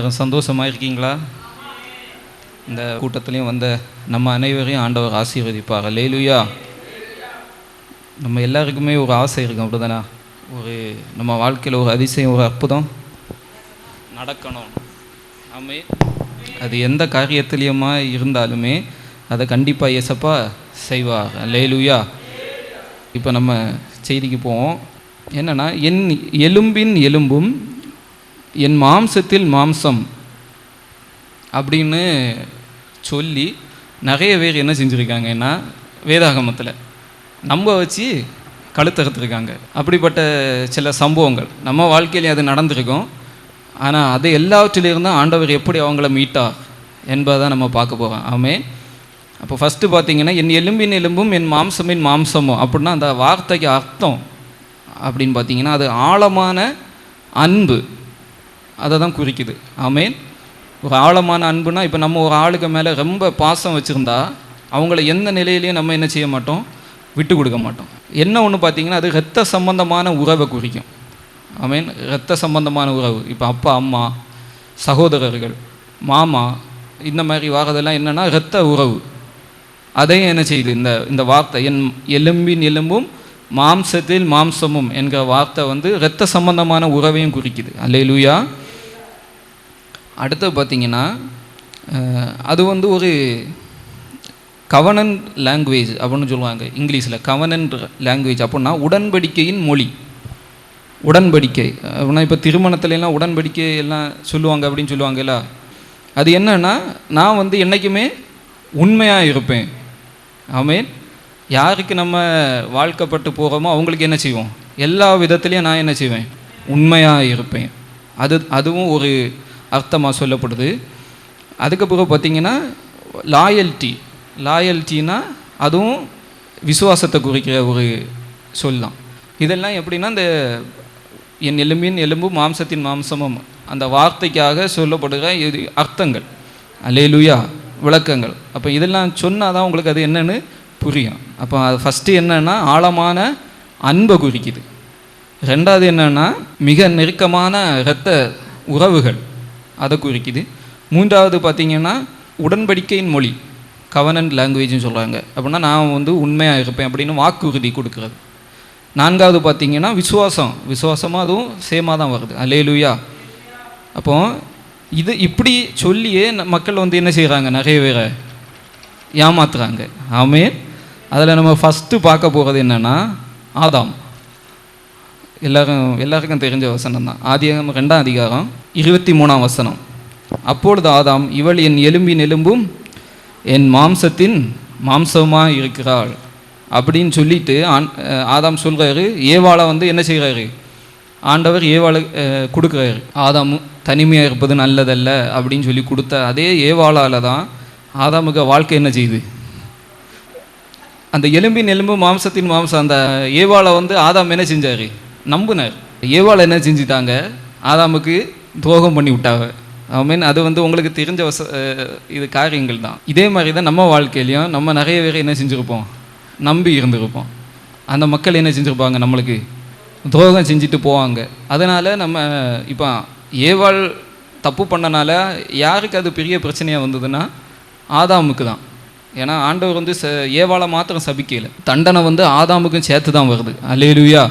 எல்லாரும் சந்தோஷமாக இருக்கீங்களா? இந்த கூட்டத்திலையும் வந்த நம்ம அனைவரையும் ஆண்டவர் ஆசீர்வதிப்பார். அல்லேலூயா. நம்ம எல்லாருக்குமே ஒரு ஆசை இருக்கும், அப்படிதானே? ஒரு நம்ம வாழ்க்கையில் ஒரு அதிசயம், ஒரு அற்புதம் நடக்கணும். ஆமே, அது எந்த காரியத்திலையுமா இருந்தாலுமே அதை கண்டிப்பாக இயேசப்பா செய்வார். அல்லேலூயா. இப்போ நம்ம செய்திக்கு போவோம். என்னென்னா, என் எலும்பின் எலும்பும் என் மாம்சத்தில் மாம்சம் அப்படின்னு சொல்லி நிறைய பேர் என்ன செஞ்சுருக்காங்கன்னா, வேதாகமத்தில் நம்ம வச்சு கழுத்தறுத்துருக்காங்க. அப்படிப்பட்ட சில சம்பவங்கள் நம்ம வாழ்க்கையிலே அது நடந்திருக்கும். ஆனால் அது எல்லாவற்றிலிருந்தும் ஆண்டவர் எப்படி அவங்கள மீட்டார் என்பதை நம்ம பார்க்க போகிறோம். ஆமே. அப்போ ஃபஸ்ட்டு பார்த்தீங்கன்னா, என் எலும்பின் எலும்பும் என் மாம்சமின் மாம்சமும் அப்படின்னா அந்த வார்த்தைக்கு அர்த்தம் அப்படின்னு பார்த்தீங்கன்னா, அது ஆழமான அன்பு அதை தான் குறிக்குது. ஆமேன். ஒரு ஆழமான அன்புனா, இப்போ நம்ம ஒரு ஆளுக்கு மேலே ரொம்ப பாசம் வச்சுருந்தா அவங்கள எந்த நிலையிலையும் நம்ம என்ன செய்ய மாட்டோம், விட்டு கொடுக்க மாட்டோம். என்ன ஒன்று பார்த்தீங்கன்னா, அது இரத்த சம்பந்தமான உறவை குறிக்கும். ஆமேன். இரத்த சம்பந்தமான உறவு. இப்போ அப்பா அம்மா சகோதரர்கள் மாமா இந்த மாதிரி வாரதெல்லாம் என்னென்னா இரத்த உறவு. அதையும் என்ன செய்யுது இந்த வார்த்தை, என் எலும்பின் எலும்பும் மாம்சத்தில் மாம்சமும் என்கிற வார்த்தை இரத்த சம்பந்தமான உறவையும் குறிக்குது. அல்லேலூயா. அடுத்து பார்த்தீங்கன்னா, அது ஒரு கவனன்ட் லாங்குவேஜ் அப்படின்னு சொல்லுவாங்க இங்கிலீஷில். கவனன்ட் லாங்குவேஜ் அப்படின்னா உடன்படிக்கையின் மொழி. உடன்படிக்கை அப்படின்னா, இப்போ திருமணத்துலலாம் உடன்படிக்கை எல்லாம் சொல்லுவாங்க அப்படின்னு சொல்லுவாங்கல்ல. அது என்னன்னா, நான் என்றைக்குமே உண்மையாக இருப்பேன். ஆமேன். யாருக்கு நம்ம வாழ்க்கப்பட்டு போகிறோமோ அவங்களுக்கு என்ன செய்வோம், எல்லா விதத்துலேயும் நான் என்ன செய்வேன், உண்மையாக இருப்பேன். அதுவும் ஒரு அர்த்தமாக சொல்லப்படுது. அதுக்கப்புறம் பார்த்திங்கன்னா, லாயல்ட்டினா அதுவும் விசுவாசத்தை குறிக்கிற ஒரு சொல்லலாம். இதெல்லாம் எப்படின்னா, இந்த என் எலும்பின் எலும்பும் மாம்சத்தின் மாம்சமும் அந்த வார்த்தைக்காக சொல்லப்படுகிற இது அர்த்தங்கள். அல்லேலூயா. விளக்கங்கள். அப்போ இதெல்லாம் சொன்னால் தான் உங்களுக்கு அது என்னென்னு புரியும். அப்போ அது ஃபஸ்ட்டு என்னென்னா ஆழமான அன்பை குறிக்குது. ரெண்டாவது என்னென்னா மிக நெருக்கமான இரத்த உறவுகள் அதை குறிக்குது. மூன்றாவது பார்த்திங்கன்னா உடன்படிக்கையின் மொழி, கவனன்ட் லாங்குவேஜ்னு சொல்கிறாங்க. அப்படின்னா நான் உண்மையாக இருப்பேன் அப்படின்னு வாக்குறுதி கொடுக்குறது. நான்காவது பார்த்திங்கன்னா விசுவாசமாக அதுவும் சேமாக தான் வருது. அல்லேலூயா. அப்போது இது இப்படி சொல்லியே மக்கள் என்ன செய்கிறாங்க, நிறைய பேரை ஏமாத்துறாங்க. ஆமே. அதில் நம்ம ஃபஸ்ட்டு பார்க்க போகிறது என்னென்னா ஆதாம். எல்லாருக்கும் தெரிஞ்ச வசனம் தான். ஆதியாகமம் 2ஆம் அதிகாரம் 23ஆம் வசனம். அப்பொழுது ஆதாம், இவள் என் எலும்பின் எலும்பும் என் மாம்சத்தின் மாம்சமாக இருக்கிறாள் அப்படின்னு சொல்லிட்டு ஆதாம் சொல்கிறாரு. ஏவாளை என்ன செய்கிறாரு, ஆண்டவர் ஏவாளை கொடுக்குறாரு. ஆதாம் தனிமையாக இருப்பது நல்லதல்ல அப்படின்னு சொல்லி கொடுத்த அதே ஏவாளால் தான் ஆதாமுக்கு வாழ்க்கை என்ன செய்யுது, அந்த எலும்பின் எலும்பு மாம்சத்தின் மாம்சம் அந்த ஏவாளை ஆதாம் என்ன செஞ்சார், நம்பினார். ஏவாளை என்ன செஞ்சுட்டாங்க, ஆதாமுக்கு துரோகம் பண்ணி விட்டாங்க. மீன் அது உங்களுக்கு தெரிஞ்ச இது காரியங்கள் தான். இதே மாதிரி தான் நம்ம வாழ்க்கையிலையும் நம்ம நிறைய பேர் என்ன செஞ்சுருப்போம், நம்பி இருந்திருப்போம். அந்த மக்கள் என்ன செஞ்சுருப்பாங்க, நம்மளுக்கு துரோகம் செஞ்சுட்டு போவாங்க. அதனால் நம்ம இப்போ ஏவாள் தப்பு பண்ணனால யாருக்கு அது பெரிய பிரச்சனையாக வந்ததுன்னா ஆதாமுக்கு தான். ஏன்னா ஆண்டவர் ஏவாளை மாத்திரம் சபிக்கல, தண்டனை ஆதாமுக்கும் சேர்த்து தான் வருது. அல்லேலூயா.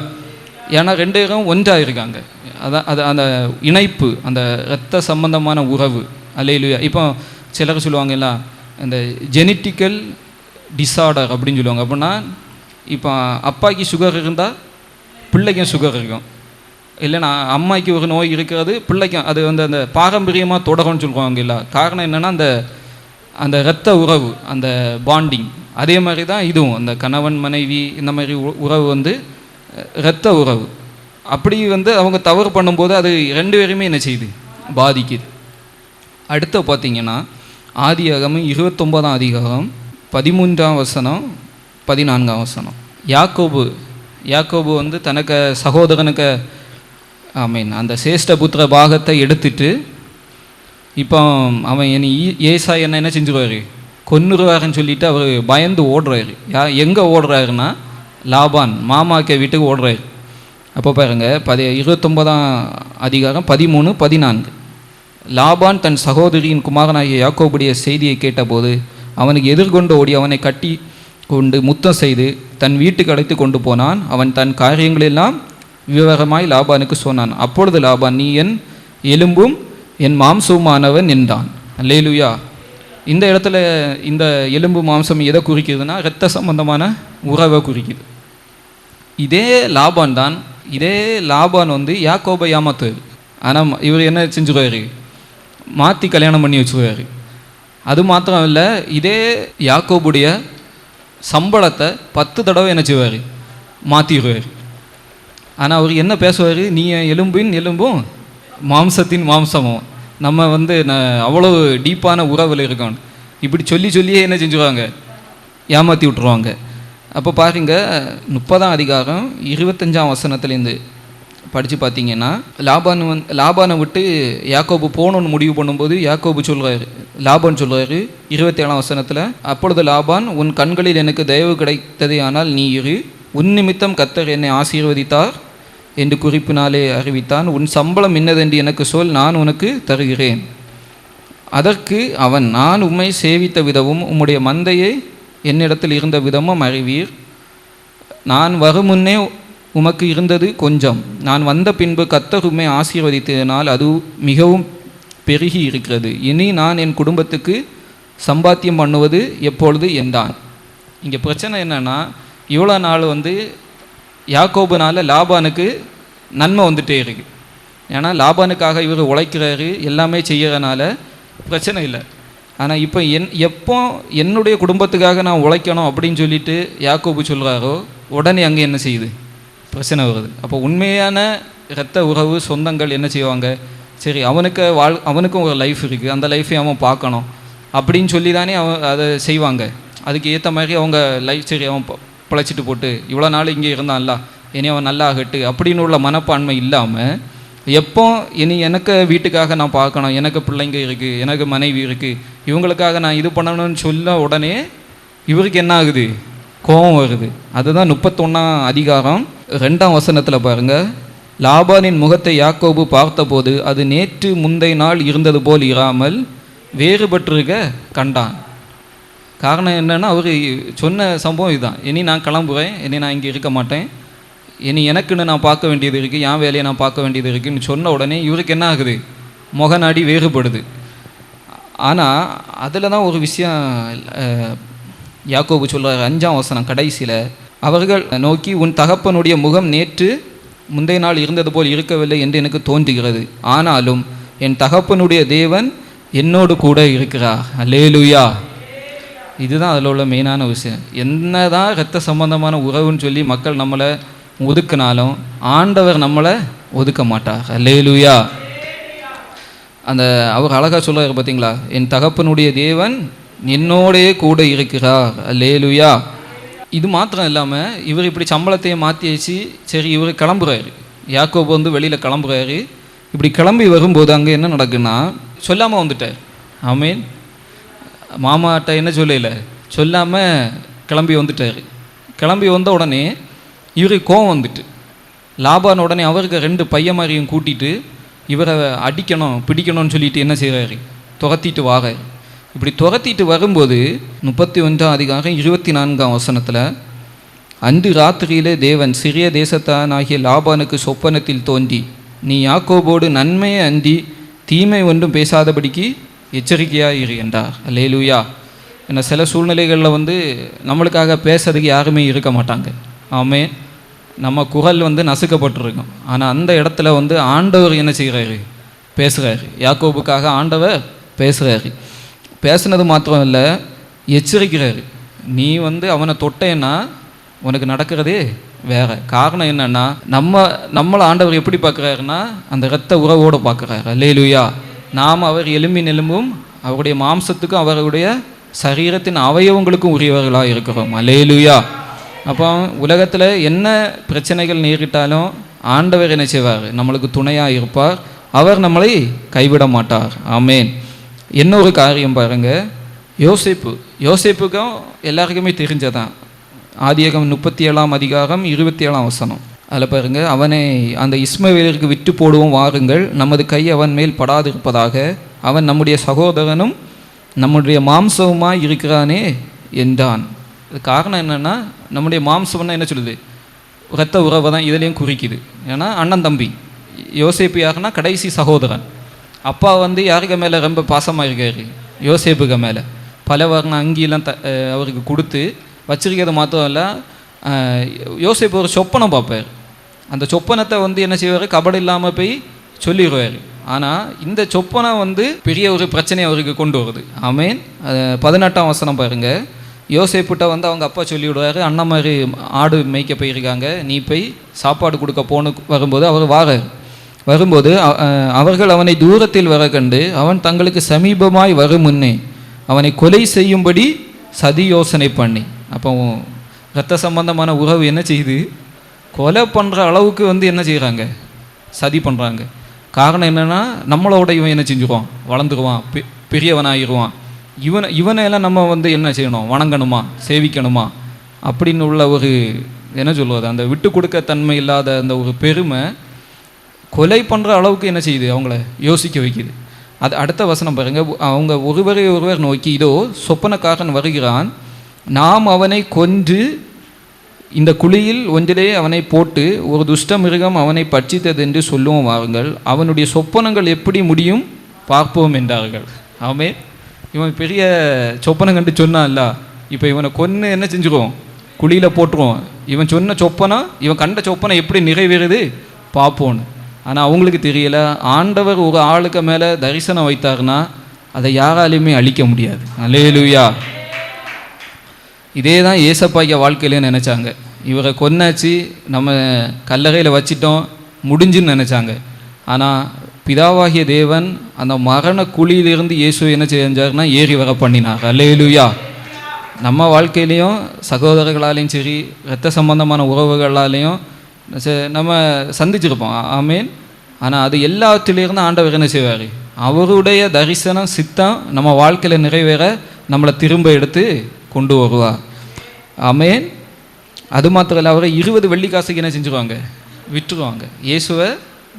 ஏன்னா 2 பேரும் ஒன்றாக இருக்காங்க. அது அந்த இணைப்பு, அந்த இரத்த சம்பந்தமான உறவு. அல்லேலூயா. இப்போ சிலர் சொல்லுவாங்கல்ல, இந்த ஜெனட்டிக்கல் டிஸார்டர் அப்படின்னு சொல்லுவாங்க. அப்படின்னா இப்போ அப்பாய்க்கு சுகர் இருந்தால் பிள்ளைக்கும் சுகர் இருக்கும், இல்லைன்னா அம்மாய்க்கு ஒரு நோய் இருக்கிறது பிள்ளைக்கும் அது அந்த பாரம்பரியமாக தொடரும்னு சொல்லுவாங்க. இல்லை, காரணம் என்னென்னா அந்த இரத்த உறவு, அந்த பாண்டிங். அதே மாதிரி தான் இதுவும், அந்த கணவன் மனைவி இந்த மாதிரி உறவு இரத்த உறவு. அப்படி அவங்க தவறு பண்ணும்போது அது 2 பேருமே என்ன செய்யுது, பாதிக்குது. அடுத்து பார்த்திங்கன்னா ஆதியாகமம் 29ஆம் அதிகாரம் 13ஆம் வசனம் 14ஆம் வசனம். யாக்கோபு தனக்கு சகோதரனுக்கு அந்த சேஷ்டபுத்திர பாகத்தை எடுத்துட்டு இப்போ அவன் ஏசாய் என்ன செஞ்சுருவார், கொன்னுருவாருன்னு சொல்லிட்டு அவர் பயந்து ஓடுறாரு. எங்கே ஓடுறாருன்னா லாபான் மாமாக்க வீட்டுக்கு ஓடுறாரு. அப்போ பாருங்க 29ஆம் அதிகாரம் 13, 14 லாபான் தன் சகோதரியின் குமாரனாகிய யாக்கோபுடைய செய்தியை கேட்டபோது அவனுக்கு எதிர்கொண்டு ஓடி அவனை கட்டி கொண்டு முத்தம் செய்து தன் வீட்டுக்கு அழைத்து கொண்டு போனான். அவன் தன் காரியங்களெல்லாம் விவரமாய் லாபானுக்கு சொன்னான். அப்பொழுது லாபான், நீ என் எலும்பும் என் மாம்சவுமானவன் என்றான். அல்லேலூயா. இந்த இடத்துல இந்த எலும்பு மாம்சம் எதை குறிக்குதுன்னா இரத்த சம்பந்தமான உறவை குறிக்குது. இதே லாபான் வந்து யாக்கோபை ஏமாத்துவார். ஆனால் இவர் என்ன செஞ்சுருவார், மாற்றி கல்யாணம் பண்ணி வச்சுருவார். அது மாத்திரம் இல்லை, இதே யாக்கோபுடைய சம்பளத்தை 10 தடவை என்ன செய்வார், மாற்றிடுவார். ஆனால் அவர் என்ன பேசுவார், நீ எலும்பின் எலும்பும் மாம்சத்தின் மாம்சமும், நம்ம வந்து அவ்வளோ டீப்பான உறவில் இருக்கணும், இப்படி சொல்லியே என்ன செஞ்சுருவாங்க, ஏமாற்றி விட்டுருவாங்க. அப்போ பாருங்க 30ஆம் அதிகாரம் 25ஆம் வசனத்துலேருந்து படித்து பார்த்தீங்கன்னா, லாபானை விட்டு யாக்கோபு போகணுன்னு முடிவு பண்ணும்போது லாபான் சொல்கிறாரு 27ஆம் வசனத்தில், அப்பொழுது லாபான், உன் கண்களில் எனக்கு தயவு கிடைத்ததே ஆனால் நீ இரு, உன் நிமித்தம் கர்த்தர் என்னை ஆசீர்வதித்தார் என்று குறிப்பினாலே அறிவித்தான். உன் சம்பளம் என்னதென்று எனக்கு சொல், நான் உனக்கு தருகிறேன். அதற்கு அவன், நான் உம்மை சேவித்த விதமும் உம்முடைய மந்தையை என்னிடத்தில் இருந்த விதமும் அறிவீர். நான் வரும் முன்னே உமக்கு இருந்தது கொஞ்சம், நான் வந்த பின்பு கர்த்தர் உம்மை ஆசீர்வதித்ததினால் அது மிகவும் பெருகி இருக்கிறது. இனி நான் என் குடும்பத்துக்கு சம்பாத்தியம் பண்ணுவது எப்பொழுது என்றான். இங்கே பிரச்சனை என்னென்னா, இவ்வளோ நாள் வந்து யாக்கோபுனால லாபானுக்கு நன்மை வந்துட்டே இருக்கு. ஏன்னா லாபானுக்காக இவர் உழைக்கிறாரு, எல்லாமே செய்கிறனால பிரச்சனை இல்லை. ஆனால் இப்போ எப்போ என்னுடைய குடும்பத்துக்காக நான் உழைக்கணும் அப்படின்னு சொல்லிட்டு யாக்கோபு சொல்கிறாரோ உடனே அங்கே என்ன செய்யுது, பிரச்சனை வருது. அப்போ உண்மையான இரத்த உறவு சொந்தங்கள் என்ன செய்வாங்க, சரி அவனுக்கும் ஒரு லைஃப் இருக்குது, அந்த லைஃப்பை அவன் பார்க்கணும் அப்படின்னு சொல்லி தானே அதை செய்வாங்க. அதுக்கு ஏற்ற மாதிரி அவங்க லைஃப், சரி அவன் பிழைச்சிட்டு போட்டு இவ்வளோ நாள் இங்கே இருந்தான்ல, இனி அவன் நல்லா ஆகட்டு அப்படின்னு உள்ள மனப்பான்மை இல்லாமல், எப்போ இனி எனக்கு வீட்டுக்காக நான் பார்க்கணும், எனக்கு பிள்ளைங்க இருக்குது, எனக்கு மனைவி இருக்குது, இவங்களுக்காக நான் இது பண்ணணும்னு சொல்ல உடனே இவருக்கு என்ன ஆகுது, கோபம் வருது. அதுதான் 31ஆம் அதிகாரம் 2ஆம் வசனத்தில் பாருங்கள், லாபானின் முகத்தை யாக்கோபு பார்த்தபோது அது நேற்று முந்தைய நாள் இருந்தது போல் இராமல் வேறுபட்டிருக்க கண்டான். காரணம் என்னென்னா, அவர் சொன்ன சம்பவம் இதுதான், இனி நான் கிளம்புவேன், இனி நான் இங்கே இருக்க மாட்டேன், இனி எனக்குன்னு நான் பார்க்க வேண்டியது இருக்குது, என் வேலையை நான் பார்க்க வேண்டியது இருக்குதுன்னு சொன்ன உடனே இவருக்கு என்ன ஆகுது, முகநாடி வேறுபடுது. ஆனால் அதில் தான் ஒரு விஷயம் யாக்கோபு சொல்கிறார் 5ஆம் வசனம் கடைசியில், அவர்கள் நோக்கி, உன் தகப்பனுடைய முகம் நேற்று முந்தைய நாள் இருந்தது போல் இருக்கவில்லை என்று எனக்கு தோன்றுகிறது, ஆனாலும் என் தகப்பனுடைய தேவன் என்னோடு கூட இருக்கிறார். அல்லேலூயா. இதுதான் அதில் உள்ள மெயினான விஷயம். என்னதான் இரத்த சம்பந்தமான உறவுன்னு சொல்லி மக்கள் நம்மளை ஒதுக்கினாலும் ஆண்டவர் நம்மளை ஒதுக்க மாட்டார். அல்லேலூயா. அந்த அவர் அழகாக சொல்கிறார் பார்த்தீங்களா, என் தகப்பனுடைய தேவன் என்னோடே கூட இருக்கிறார். அல்லேலூயா. இது மாத்திரம் இல்லாமல் இவர் இப்படி சம்பளத்தையே மாற்றி வச்சு, சரி இவர் கிளம்புறாரு, யாக்கோபு வந்து வெளியில் கிளம்புறாரு. இப்படி கிளம்பி வரும்போது அங்கே என்ன நடக்குன்னா, சொல்லாமல் வந்துட்டார். ஆமீன். மாமாட்ட என்ன சொல்லல, சொல்லாமல் கிளம்பி வந்துட்டார். கிளம்பி வந்த உடனே இவருக்கு கோவம் வந்துட்டு, லாபான் உடனே அவருக்கு 2 பையன் மாதிரியும் கூட்டிகிட்டு இவரை அடிக்கணும் பிடிக்கணும்னு சொல்லிட்டு என்ன செய்கிறாரு, துரத்திட்டு வாராரு. இப்படி துரத்திட்டு வரும்போது 31ஆம் அதிகாரம் 24ஆம் வசனத்தில், அன்று ராத்திரியிலே தேவன் சிறிய தேசத்தானாகிய லாபானுக்கு சொப்பனத்தில் தோன்றி, நீ யாக்கோபோடு நன்மையை அன்றி தீமை ஒன்றும் பேசாதபடிக்கு எச்சரிக்கையாக இரு என்றார். அல்லேலூயா. ஏன்னா சில சூழ்நிலைகளில் வந்து நம்மளுக்காக பேசுறதுக்கு யாருமே இருக்க மாட்டாங்க. ஆமே, நம்ம குரல் வந்து நசுக்கப்பட்டிருக்கும். ஆனால் அந்த இடத்துல வந்து ஆண்டவர் என்ன செய்கிறாரு, பேசுகிறாரு. யாக்கோபுக்காக ஆண்டவர் பேசுகிறாரு. பேசுனது மாத்திரம் இல்லை, எச்சரிக்கிறாரு. நீ வந்து அவனை தொட்டேன்னா உனக்கு நடக்கிறதே வேற. காரணம் என்னன்னா, நம்மளை ஆண்டவர் எப்படி பார்க்குறாருன்னா அந்த இரத்த உறவோடு பார்க்குறாரு. அல்லேலூயா. நாம் அவர் எலும்பின் எலும்பும் அவருடைய மாம்சத்துக்கும் அவருடைய சரீரத்தின் அவயவங்களுக்கும் உரியவர்களாக இருக்கிறோம். அல்லேலூயா. அப்போ உலகத்தில் என்ன பிரச்சனைகள் நேரிட்டாலும் ஆண்டவர் என்ன செய்வார், நம்மளுக்கு துணையாக இருப்பார். அவர் நம்மளை கைவிட மாட்டார். ஆமேன். இன்னொரு காரியம் பாருங்கள், யோசேப்புக்கும் எல்லாருக்குமே தெரிஞ்சதான். ஆதியாகமம் 37ஆம் அதிகாரம் 27ஆம் வசனம். அதில் பாருங்கள், அவனை அந்த இஸ்மவேலருக்கு விட்டு போடுவோம் வாருங்கள், நமது கை அவன் மேல் படாதிருப்பதாக, அவன் நம்முடைய சகோதரனும் நம்முடைய மாம்சவுமாய் இருக்கிறானே என்றான். அது காரணம் என்னென்னா, நம்முடைய மாம்சம்னா என்ன சொல்லுது? இரத்த உறவை தான் இதுலேயும் குறிக்குது. ஏன்னா அண்ணன் தம்பி. யோசேப்பு யாருன்னா கடைசி சகோதரன். அப்பா வந்து யாருக்கு மேலே ரொம்ப பாசமாக இருக்காரு? யோசேப்புக்கு மேலே. பல வர்ண அங்கியெல்லாம் அவருக்கு கொடுத்து வச்சிருக்கிறது மாத்திரம் இல்லை, யோசேப்பு ஒரு சொப்பனம் பார்ப்பார். அந்த சொப்பனத்தை வந்து என்ன செய்வார்? கபடு இல்லாமல் போய் சொல்லிடுவார். ஆனால் இந்த சொப்பனை வந்து பெரிய ஒரு பிரச்சனையை அவருக்கு கொண்டு வருது. ஆமேன். 18ஆம் வசனம் பாருங்கள். யோசேப்புட்ட வந்து அவங்க அப்பா சொல்லி விடுவார், அண்ணன் மாதிரி ஆடு மேய்க்க போயிருக்காங்க, நீ போய் சாப்பாடு கொடுக்க வரும்போது அவர் வரும்போது அவர்கள் அவனை தூரத்தில் வர கண்டு அவன் தங்களுக்கு சமீபமாய் வரும் முன்னே அவனை கொலை செய்யும்படி சதி யோசனை பண்ணி. அப்போ இரத்த சம்பந்தமான உறவு என்ன செய்யுது? கொலை பண்ணுற அளவுக்கு வந்து என்ன செய்கிறாங்க? சதி பண்ணுறாங்க. காரணம் என்னென்னா, நம்மளோட இவன் என்ன செஞ்சுருவான்? வளர்ந்துருவான், பெரியவனாகிடுவான். இவனையெல்லாம் நம்ம வந்து என்ன செய்யணும்? வணங்கணுமா, சேவிக்கணுமா அப்படின்னு உள்ள ஒரு என்ன சொல்வது, அந்த விட்டு கொடுக்க தன்மை இல்லாத அந்த ஒரு பெருமை கொலை பண்ணுற அளவுக்கு என்ன செய்யுது? அவங்கள யோசிக்க வைக்குது. அது அடுத்த வசனம் பாருங்க. அவங்க ஒருவரை ஒருவர் நோக்கி, இதோ சொப்பனக்காரன் வருகிறான், நாம் அவனை கொன்று இந்த குழியில் ஒன்றிலே அவனை போட்டு ஒரு துஷ்ட மிருகம் அவனை பட்சித்தது என்று சொல்லுவோம் வாருங்கள், அவனுடைய சொப்பனங்கள் எப்படி முடியும் பார்ப்போம் என்றார்கள். ஆமே. இவன் பெரிய சொப்பனம் கண்டு சொன்னான்ல, இப்போ இவனை கொன்று என்ன செஞ்சுருவோம்? குழியில் போட்டுருவோம். இவன் சொன்ன சொப்பனம், இவன் கண்ட சொப்பனம் எப்படி நிறைவேறுது பார்ப்போன்னு. ஆனால் அவங்களுக்கு தெரியல, ஆண்டவர் ஒரு ஆளுக்கு மேலே தரிசனம் வைத்தார்னா அதை யாராலையுமே அழிக்க முடியாது. அல்லேலூயா. இதே தான் ஏசப்பாய்க்க வாழ்க்கையிலே நினச்சாங்க. இவரை கொன்னாச்சு, நம்ம கல்லறையில் வச்சிட்டோம், முடிஞ்சுன்னு நினச்சாங்க. ஆனால் பிதாவாகிய தேவன் அந்த மரண குழியிலிருந்து இயேசு என்ன செஞ்சார்னா ஏறி வர பண்ணினார். அல்லேலூயா. நம்ம வாழ்க்கையிலையும் சகோதரர்களாலேயும் சரி, இரத்த சம்பந்தமான உறவுகளாலேயும் நம்ம சந்திச்சிருப்போம். ஆமேன். ஆனால் அது எல்லாத்திலேருந்து ஆண்டவர் என்ன செய்வார்? அவருடைய தரிசனம் சித்தம் நம்ம வாழ்க்கையில் நிறைவேற நம்மளை திரும்ப எடுத்து கொண்டு வருவார். ஆமேன். அது மாத்திரம் இல்லை, அவரை 20 வெள்ளிக்காசுக்கு என்ன செஞ்சுருவாங்க? விட்டுருவாங்க. இயேசுவை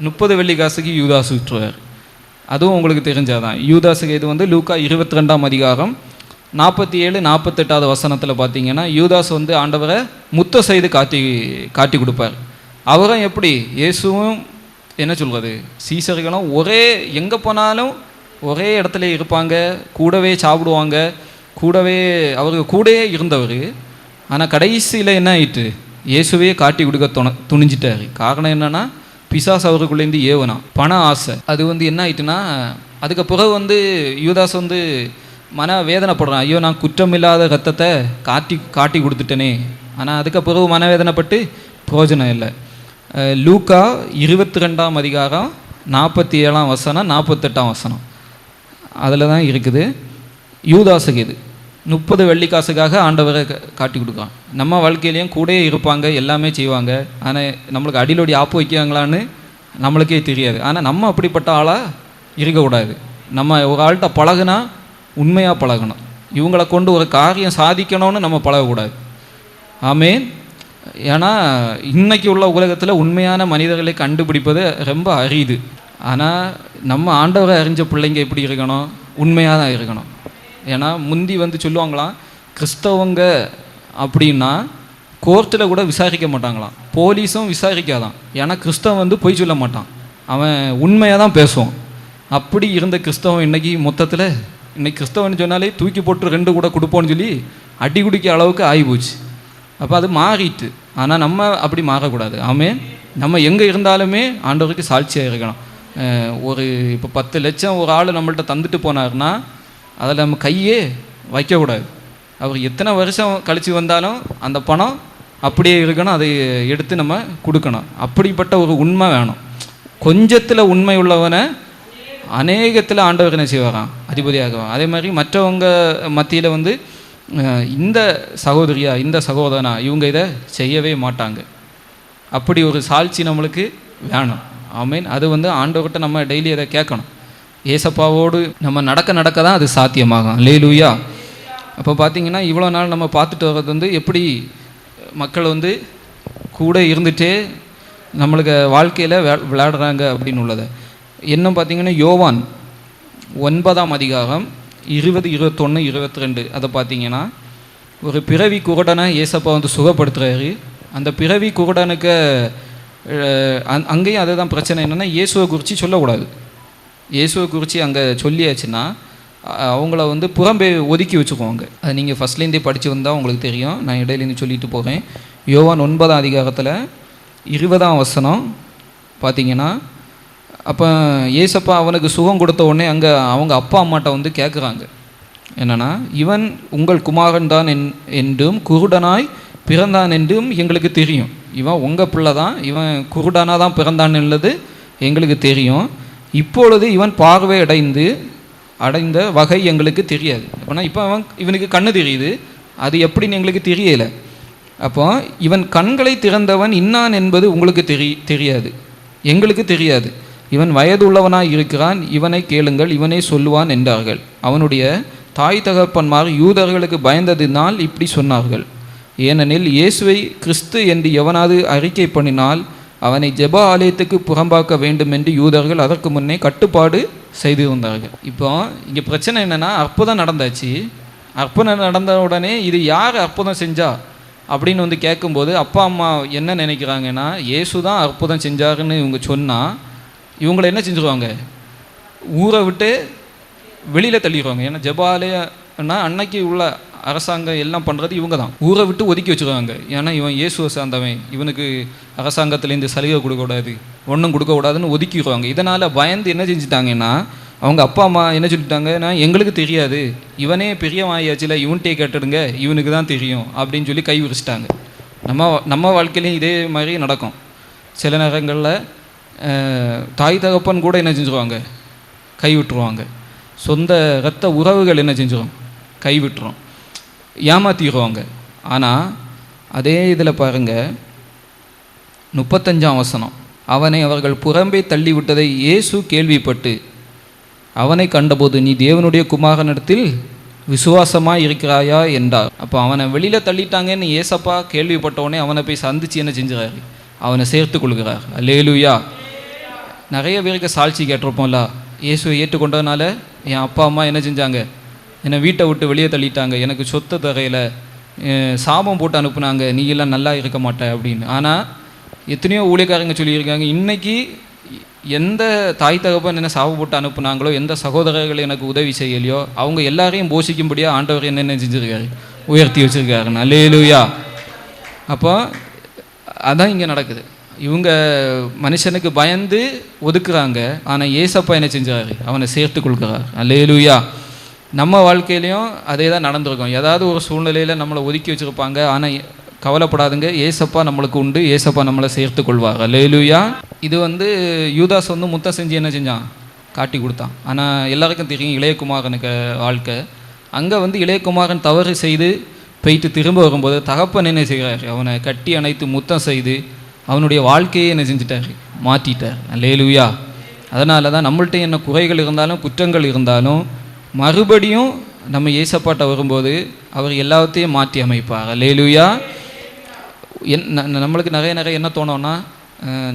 30 வெள்ளிக்காசுக்கு யூதாசு விட்டுருவார். அதுவும் உங்களுக்கு தெரிஞ்சாதான். யூதாசுக்கு இது வந்து லூக்கா 22ஆம் அதிகாரம் 47-48 வசனத்தில் பார்த்தீங்கன்னா, யூதாஸ் வந்து ஆண்டவரை முத்த செய்து காட்டி கொடுப்பார். அவரும் எப்படி? இயேசுவும் என்ன சொல்கிறது, சீசர்களும் ஒரே எங்கே போனாலும் ஒரே இடத்துல இருப்பாங்க, கூடவே சாப்பிடுவாங்க, கூடவே அவருக்கு கூடவே இருந்தவர். ஆனால் கடைசியில் என்ன ஆயிட்டு? இயேசுவே காட்டி கொடுக்க துணிஞ்சிட்டார். காரணம் என்னென்னா, பிசாஸ் அவருக்குள்ளேருந்து ஏவனா பண ஆசை. அது வந்து என்ன ஆயிட்டுன்னா, அதுக்கு பிறகு வந்து யூதாஸ் வந்து மன வேதனைப்படுறான். ஐயோ, நான் குற்றமில்லாத ரத்தத்தை காட்டி கொடுத்துட்டேனே. ஆனால் அதுக்கு பிறகு மனவேதனைப்பட்டு பிரயோஜனம் இல்லை. லூக்கா 22ஆம் அதிகாரம் 47ஆம் வசனம் 48ஆம் வசனம் அதில் தான் இருக்குது. யூதாசுக்கு இது 30 வெள்ளிக்காசுக்காக ஆண்டவரை காட்டி கொடுக்கான். நம்ம வாழ்க்கையிலையும் கூட இருப்பாங்க, எல்லாமே செய்வாங்க. ஆனால் நம்மளுக்கு அடிலோடி ஆப்பு வைக்கிறாங்களான்னு நம்மளுக்கே தெரியாது. ஆனால் நம்ம அப்படிப்பட்ட ஆளாக இருக்கக்கூடாது. நம்ம ஒரு ஆள்கிட்ட பழகுனா உண்மையாக பழகணும். இவங்களை கொண்டு ஒரு காரியம் சாதிக்கணும்னு நம்ம பழகக்கூடாது. ஆமேன். ஏன்னா இன்றைக்கி உள்ள உலகத்தில் உண்மையான மனிதர்களை கண்டுபிடிப்பது ரொம்ப அரிது. ஆனால் நம்ம ஆண்டவரை அறிஞ்ச பிள்ளைங்க எப்படி இருக்கணும்? உண்மையாக தான் இருக்கணும். ஏன்னா முந்தி வந்து சொல்லுவாங்களாம், கிறிஸ்தவங்க அப்படின்னா கோர்ட்டில் கூட விசாரிக்க மாட்டாங்களாம், போலீஸும் விசாரிக்காதான். ஏன்னா கிறிஸ்தவன் வந்து பொய் சொல்ல மாட்டான், அவன் உண்மையாக தான் பேசுவான். அப்படி இருந்த கிறிஸ்தவன் இன்றைக்கி மொத்தத்தில் இன்றைக்கி கிறிஸ்தவன் சொன்னாலே தூக்கி போட்டு 2 கூட கொடுப்போன்னு சொல்லி அடி குடிக்க அளவுக்கு ஆகிப்போச்சு. அப்போ அது மாறிட்டு. ஆனால் நம்ம அப்படி மாறக்கூடாது. ஆமேன். நம்ம எங்கே இருந்தாலுமே ஆண்டவருக்கு சாட்சியாக இருக்கணும். ஒரு இப்போ 10 லட்சம் ஒரு ஆள் நம்மள்கிட்ட தந்துட்டு போனார்னா அதில் நம்ம கையே வைக்கக்கூடாது. அவர் எத்தனை வருஷம் கழித்து வந்தாலும் அந்த பணம் அப்படியே இருக்கணும், அதை எடுத்து நம்ம கொடுக்கணும். அப்படிப்பட்ட ஒரு உண்மை வேணும். கொஞ்சத்தில் உண்மை உள்ளவனை அநேகத்தில் ஆண்டவர் என்ன செய்வாராம்? அதிபதியாகுவான். அதே மாதிரி மற்றவங்க மத்தியில் வந்து இந்த சகோதரியா இந்த சகோதரனா இவங்க இதை செய்யவே மாட்டாங்க. அப்படி ஒரு சாட்சி நம்மளுக்கு வேணும். ஆமீன். அது வந்து ஆண்டவர்கிட்ட நம்ம டெய்லி அதை கேட்கணும். ஏசப்பாவோடு நம்ம நடக்க தான் அது சாத்தியமாகும். அல்லேலூயா. அப்போ பார்த்தீங்கன்னா இவ்வளோ நாள் நம்ம பார்த்துட்டு வர்றது வந்து எப்படி மக்கள் வந்து கூட இருந்துகிட்டே நம்மளுக்கு வாழ்க்கையில் விளையாடுறாங்க அப்படின்னு உள்ளதை. இன்னும் பார்த்தீங்கன்னா யோவான் 9ஆம் அதிகாரம் 20, 21, 22 அதை பார்த்தீங்கன்னா, ஒரு பிறவி குருடனை ஏசப்பா வந்து சுகப்படுத்துகிறாரு. அந்த பிறவி குருடனுக்கு அங்கேயும் அதுதான் பிரச்சனை. என்னென்னா, இயேசுவை குறித்து சொல்லக்கூடாது. இயேசுவை குறித்து அங்கே சொல்லியாச்சுன்னா அவங்கள வந்து புறம்பே ஒதுக்கி வச்சுக்குவாங்க. அது நீங்கள் ஃபஸ்ட்லேருந்தே படித்து வந்தால் உங்களுக்கு தெரியும். நான் இடையிலேருந்து சொல்லிட்டு போகிறேன். யோவான் 9ஆம் அதிகாரத்தில் 20ஆம் வசனம் பார்த்தீங்கன்னா, அப்போ ஏசப்பா அவனுக்கு சுகம் கொடுத்த உடனே அங்கே அவங்க அப்பா அம்மாட்ட வந்து கேட்குறாங்க என்னென்னா, இவன் உங்கள் குமாரன் தான் என்றும் குருடனாய் பிறந்தான் என்றும் எங்களுக்கு தெரியும். இவன் உங்கள் பிள்ளை தான், இவன் குருடனாக தான் பிறந்தான் என்பது எங்களுக்கு தெரியும். இப்பொழுது இவன் பார்வை அடைந்த வகை எங்களுக்கு தெரியாது. அப்படின்னா இப்போ இவனுக்கு கண்ணு தெரியுது, அது எப்படின்னு எங்களுக்கு தெரியலை. அப்போ இவன் கண்களை திறந்தவன் இன்னான் என்பது உங்களுக்கு தெரியாது, எங்களுக்கு தெரியாது. இவன் வயது உள்ளவனாய் இருக்கிறான், இவனை கேளுங்கள், இவனே சொல்லுவான் என்றார்கள். அவனுடைய தாய் தகப்பன்மார் யூதர்களுக்கு பயந்ததினால் இப்படி சொன்னார்கள். ஏனெனில் இயேசுவை கிறிஸ்து என்று எவனாவது அறிக்கை பண்ணினால் அவனை ஜெப ஆலயத்துக்கு புறம்பாக்க வேண்டும் என்று யூதர்கள் அதற்கு முன்னே கட்டுப்பாடு செய்து வந்தார்கள். இப்போ இங்கே பிரச்சனை என்னென்னா, அற்புதம் நடந்தாச்சு. அற்புதம் நடந்த உடனே இது யார் அற்புதம் செஞ்சா அப்படின்னு வந்து கேட்கும்போது அப்பா அம்மா என்ன நினைக்கிறாங்கன்னா, இயேசு தான் அற்புதம் செஞ்சாருன்னு இவங்க சொன்னால் இவங்களை என்ன செஞ்சுருவாங்க, ஊரை விட்டு வெளியில் தள்ளிடுவாங்க. ஏன்னா ஜெபாலயம்னா அன்னைக்கு உள்ள அரசாங்கம் எல்லாம் பண்ணுறது இவங்க தான். ஊரை விட்டு ஒதுக்கி வச்சுருவாங்க. ஏன்னா இவன் இயேசுவை சார்ந்தவன், இவனுக்கு அரசாங்கத்துலேருந்து சலுகை கொடுக்கக்கூடாது, ஒன்றும் கொடுக்கக்கூடாதுன்னு ஒதுக்கிடுவாங்க. இதனால் பயந்து என்ன செஞ்சுட்டாங்கன்னா, அவங்க அப்பா அம்மா என்ன சொல்லிட்டாங்கன்னா, எங்களுக்கு தெரியாது, இவனே பெரிய மாயாச்சில் இவன்கிட்டே கேட்டுடுங்க, இவனுக்கு தான் தெரியும் அப்படின்னு சொல்லி கை விரிச்சிட்டாங்க. நம்ம வாழ்க்கையிலையும் இதே மாதிரி நடக்கும். சில நேரங்களில் தாய் தகப்பன் கூட என்ன செஞ்சுருவாங்க, கை விட்டுருவாங்க. சொந்த இரத்த உறவுகள் என்ன செஞ்சிடும், கைவிட்டுரும், ஏமாற்றிடுவாங்க. ஆனால் அதே இதில் பாருங்கள், 35ஆம் வசனம், அவனை அவர்கள் புறம்பே தள்ளிவிட்டதை இயேசு கேள்விப்பட்டு அவனை கண்டபோது நீ தேவனுடைய குமாரனிடத்தில் விசுவாசமாக இருக்கிறாயா என்றார். அப்போ அவனை வெளியில் தள்ளிட்டாங்கன்னு ஏசப்பா கேள்விப்பட்டவொடனே அவனை போய் சந்தித்து என்ன செஞ்சுறாரு, அவனை சேர்த்து கொள்கிறார். அல்லேலூயா. நிறைய பேருக்கு சாட்சி கேட்டிருப்போம்ல, இயேசுவை ஏற்றுக்கொண்டதுனால என் அப்பா அம்மா என்ன செஞ்சாங்க, என்னை வீட்டை விட்டு வெளியே தள்ளிட்டாங்க, எனக்கு சொத்து தரையில் சாபம் போட்டு அனுப்புனாங்க, நீ எல்லாம் நல்லா இருக்க மாட்டே அப்படின்னு. ஆனால் எத்தனையோ ஊழியக்காரங்க சொல்லியிருக்காங்க, இன்றைக்கி எந்த தாய் தகப்பன் என்ன சாபம் போட்டு அனுப்புனாங்களோ, எந்த சகோதரர்கள் எனக்கு உதவி செய்யலையோ, அவங்க எல்லாரையும் போஷிக்கும்படியாக ஆண்டவர் என்ன செஞ்சுருக்காரு, உயர்த்தி வச்சுருக்காரு. அல்லேலூயா. அப்போ அதான் இங்கே நடக்குது. இவங்க மனுஷனுக்கு பயந்து ஒதுக்குறாங்க, ஆனால் ஏசப்பா என்ன செஞ்சாரு, அவனை சேர்த்து கொள்கிறார். அல்லேலூயா. நம்ம வாழ்க்கையிலையும் அதே தான் நடந்திருக்கும். ஏதாவது ஒரு சூழ்நிலையில் நம்மளை ஒதுக்கி வச்சுருப்பாங்க, ஆனால் கவலைப்படாதுங்க, ஏசப்பா நம்மளுக்கு உண்டு, ஏசப்பா நம்மளை சேர்த்து கொள்வார். அல்லேலூயா. இது வந்து யூதாஸ் வந்து முத்தம் செஞ்சு என்ன செஞ்சான், காட்டி கொடுத்தான். ஆனால் எல்லாருக்கும் தெரியும் இளையகுமாரனுக்கு வாழ்க்கை. அங்கே வந்து இளையகுமாரன் தவறு செய்து போயிட்டு திரும்ப வரும்போது தகப்பன் என்ன செய்கிறார், அவனை கட்டி அணைத்து முத்தம் செய்து அவனுடைய வாழ்க்கையை என்ன செஞ்சிட்டார், மாற்றிட்டார். அல்லேலூயா. அதனால தான் நம்மள்ட்ட என்ன குறைகள் இருந்தாலும் குற்றங்கள் இருந்தாலும் மறுபடியும் நம்ம ஏசப்பாட்ட வரும்போது அவர் எல்லாத்தையும் மாற்றி அமைப்பார். அல்லேலூயா. நம்மளுக்கு நிறைய என்ன தோணும்னா,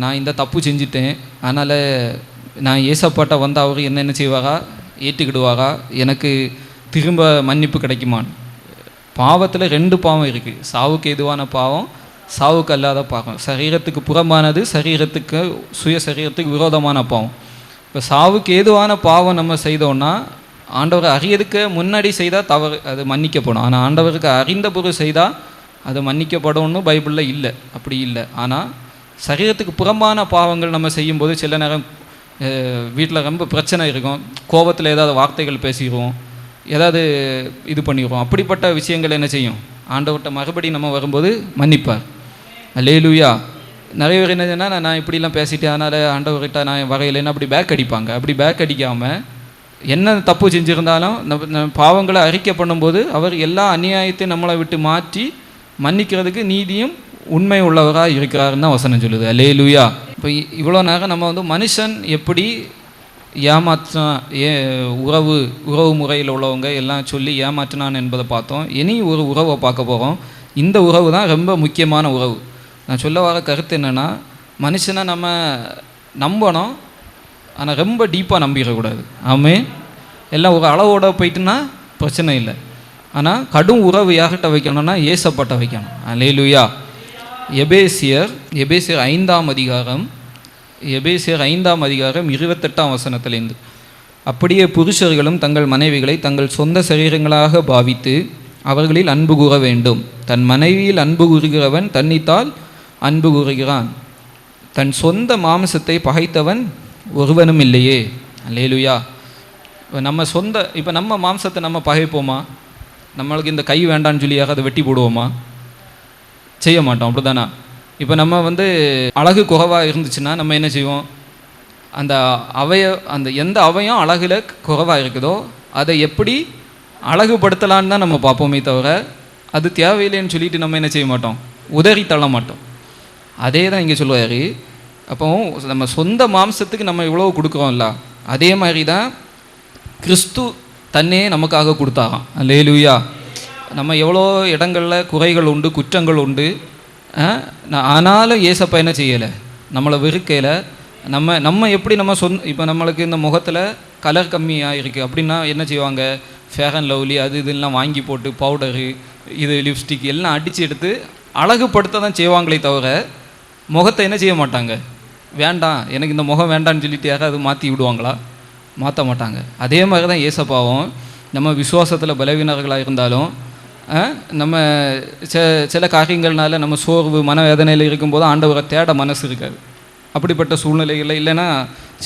நான் இந்த தப்பு செஞ்சுட்டேன், அதனால் நான் ஏசப்பாட்ட வந்து அவர் என்ன செய்வாரா, ஏற்றுக்கிடுவாரா, எனக்கு திரும்ப மன்னிப்பு கிடைக்குமான்னு. பாவத்தில் 2 பாவம் இருக்குது. சாவுக்கு எதுவான பாவம், சாவுக்கு அல்லாத பாவம். சரீரத்துக்கு புறம்பானது, சரீரத்துக்கு சுய சரீரத்துக்கு விரோதமான பாவம். இப்போ சாவுக்கு ஏதுவான பாவம் நம்ம செய்தோன்னா ஆண்டவரை அறியதுக்கு முன்னாடி செய்தால் தவறு, அது மன்னிக்கப்படும். ஆனால் ஆண்டவருக்கு அறிந்த பொருள் செய்தால் அது மன்னிக்கப்படணும்னு பைபிளில் இல்லை, அப்படி இல்லை. ஆனால் சரீரத்துக்கு புறம்பான பாவங்கள் நம்ம செய்யும்போது சில நேரம் வீட்டில் ரொம்ப பிரச்சனை இருக்கும், கோபத்தில் ஏதாவது வார்த்தைகள் பேசிடுவோம், ஏதாவது இது பண்ணிடுவோம். அப்படிப்பட்ட விஷயங்கள் என்ன செய்யும், ஆண்டவர்கிட்ட மறுபடியும் நம்ம வரும்போது மன்னிப்பார். அல்லேலூயா. நிறைய பேர் என்ன சொன்னால், நான் இப்படிலாம் பேசிட்டேன் அதனால் ஆண்டவர்கிட்ட நான் வரையிலேன்னு அப்படி பேக் அடிப்பாங்க. அப்படி பேக் அடிக்காமல் என்ன தப்பு செஞ்சுருந்தாலும் நம்ம பாவங்களை அறிக்கை பண்ணும்போது அவர் எல்லா அநியாயத்தையும் நம்மளை விட்டு மாற்றி மன்னிக்கிறதுக்கு நீதியும் உண்மை உள்ளவராக இருக்கிறாருன்னு தான் வசனம் சொல்லுது. அல்லேலூயா. இப்போ இவ்வளோ நேரம் நம்ம வந்து மனுஷன் எப்படி உறவு முறையில் உள்ளவங்க எல்லாம் சொல்லி ஏமாற்றினான் என்பதை பார்த்தோம். இனி ஒரு உறவை பார்க்க போகிறோம். இந்த உறவு தான் ரொம்ப முக்கியமான உறவு. நான் சொல்ல வர கருத்து என்னென்னா, மனுஷனை நம்ம நம்பணும், ஆனால் ரொம்ப டீப்பாக நம்பிடக்கூடாது. ஆமே. எல்லாம் ஒரு அளவோட போயிட்டுன்னா பிரச்சனை இல்லை. ஆனால் கடும் உறவு யார்கிட்ட வைக்கணும்னா ஏசப்பட்ட வைக்கணும். அல்லேலூயா. எபேசியர் 5ஆம் அதிகாரம் 28ஆம் வசனத்திலேருந்து, அப்படியே புருஷர்களும் தங்கள் மனைவிகளை தங்கள் சொந்த சரீரங்களாக பாவித்து அவர்களில் அன்பு கூற வேண்டும். தன் மனைவியில் அன்பு கூறுகிறவன் தன்னித்தால் அன்பு கூறுகிறான். தன் சொந்த மாம்சத்தை பகைத்தவன் ஒருவனும் இல்லையே. அல்லேலூயா. இப்போ நம்ம மாம்சத்தை நம்ம பகைப்போமா? நம்மளுக்கு இந்த கை வேண்டான்னு சொல்லி அதை வெட்டி போடுவோமா? செய்ய மாட்டோம், அப்படி தானே? இப்போ நம்ம அழகு குறைவாக இருந்துச்சுன்னா நம்ம என்ன செய்வோம்? அந்த எந்த அவயம் அழகில் குறைவாக இருக்குதோ அதை எப்படி அழகுபடுத்தலான்னு தான் நம்ம பார்ப்போமே தவிர, அது தேவையில்லைன்னு சொல்லிட்டு நம்ம என்ன செய்ய மாட்டோம்? உதறி தள்ள மாட்டோம். அதே தான் இங்கே சொல்லுவார். அப்போ நம்ம சொந்த மாம்சத்துக்கு நம்ம இவ்வளோ கொடுக்குறோம்ல, அதே மாதிரி தான் கிறிஸ்து தன்னே நமக்காக கொடுத்தாராம். அல்லேலூயா. நம்ம எவ்வளோ இடங்களில் குறைகள் உண்டு, குற்றங்கள் உண்டு. ஆனாலும் ஏசப்பா என்ன செய்யலை? நம்மளை வெறுக்கையில் நம்ம எப்படி நம்ம இப்போ நம்மளுக்கு இந்த முகத்தில் கலர் கம்மியாக இருக்குது அப்படின்னா என்ன செய்வாங்க? ஃபேர் அண்ட் லவ்லி அது இதெல்லாம் வாங்கி போட்டு பவுடரு இது லிப்ஸ்டிக் எல்லாம் அடித்து எடுத்து அழகுபடுத்த தான் செய்வாங்களே தவிர முகத்தை என்ன செய்ய மாட்டாங்க? வேண்டாம், எனக்கு இந்த முகம் வேண்டான்னு சொல்லிட்டு யாராவது மாற்றி விடுவாங்களா? மாற்ற மாட்டாங்க. அதே மாதிரி தான் ஏசப்பாவும் நம்ம விசுவாசத்தில் பலவீனர்களாக இருந்தாலும் நம்ம சில காரியங்கள்னால நம்ம சோர்வு மனவேதனையில் இருக்கும்போது ஆண்டவரை தேட மனசு இருக்காது. அப்படிப்பட்ட சூழ்நிலைகளில் இல்லைன்னா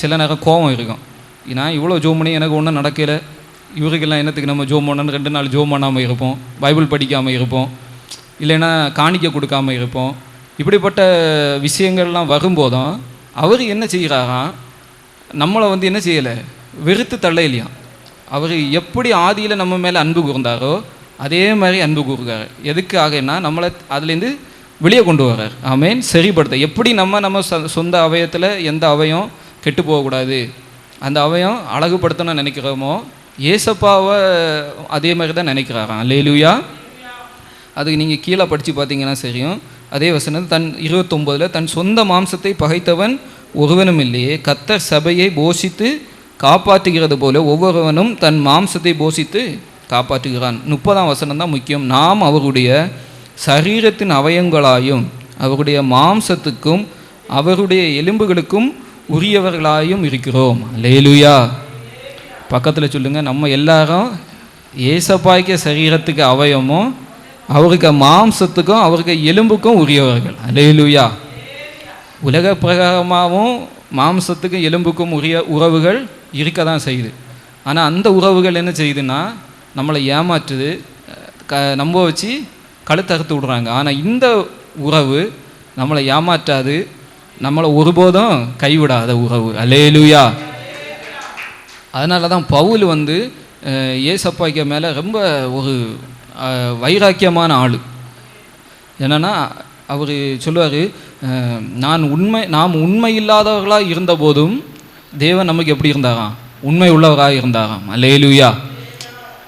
சில நேரம் கோபம் இருக்கும். நான் இவ்வளோ ஜோம் பண்ணி எனக்கு ஒன்றும் நடக்கலை, இவருக்கெல்லாம் என்னத்துக்கு நம்ம ஜோம் பண்ணணும்னு 2 நாள் ஜோம் பண்ணாமல் இருப்போம், பைபிள் படிக்காமல் இருப்போம், இல்லைன்னா காணிக்க கொடுக்காமல் இருப்போம். இப்படிப்பட்ட விஷயங்கள்லாம் வரும்போதும் அவர் என்ன செய்கிறாராம்? நம்மளை என்ன செய்யலை? வெறுத்து தள்ள இல்லையா? அவர் எப்படி ஆதியில் நம்ம மேலே அன்பு கூர்ந்தாரோ அதே மாதிரி அன்பு கூறுகிறார். எதுக்காகனா நம்மளை அதுலேருந்து வெளியே கொண்டு வர்றார். ஆமேன். சரிப்படுத்த எப்படி நம்ம சொந்த அவயத்தில் எந்த அவயம் கெட்டு போகக்கூடாது, அந்த அவயம் அழகுபடுத்தணும்னு நினைக்கிறோமோ ஏசப்பாவை அதே மாதிரி தான் நினைக்கிறாராம். அல்லேலூயா. அதுக்கு நீங்கள் கீழே படித்து பார்த்தீங்கன்னா சரியும். அதே வசனம் 29 தன் சொந்த மாம்சத்தை பகைத்தவன் ஒருவனும் இல்லையே, கர்த்தர் சபையை போஷித்து காப்பாற்றுகிறது போல ஒவ்வொருவனும் தன் மாம்சத்தை போஷித்து காப்பாற்றுகிறான். 30ஆம் வசனம் தான் முக்கியம். நாம் அவருடைய சரீரத்தின் அவயங்களாயும் அவருடைய மாம்சத்துக்கும் அவருடைய எலும்புகளுக்கும் உரியவர்களாயும் இருக்கிறோம். அல்லேலூயா. பக்கத்தில் சொல்லுங்கள், நம்ம எல்லாரும் ஏசப்பாய்க்க சரீரத்துக்கு அவயமும் அவருக்கு மாம்சத்துக்கும் அவருக்கு எலும்புக்கும் உரியவர்கள். அல்லேலூயா. உலக பிரகாரமாகவும் மாம்சத்துக்கும் எலும்புக்கும் உரிய உறவுகள் இருக்க தான் செய்யுது. ஆனால் அந்த உறவுகள் என்ன செய்யுதுன்னா நம்மளை ஏமாற்றுது, நம்ப வச்சு கழுத்தறுத்து விடுறாங்க. ஆனால் இந்த உறவு நம்மளை ஏமாற்றாது, நம்மளை ஒருபோதும் கைவிடாத உறவு. அல்லேலூயா. அதனால தான் பவுல் ஏசப்பாய்க்க மேலே ரொம்ப ஒரு வைராக்கியமான ஆள். என்னென்னா அவர் சொல்லுவார், நாம் உண்மை இல்லாதவர்களாக இருந்த போதும் தேவன் நமக்கு எப்படி இருந்தாராம்? உண்மை உள்ளவராக இருந்தாராம். அல்லேலூயா.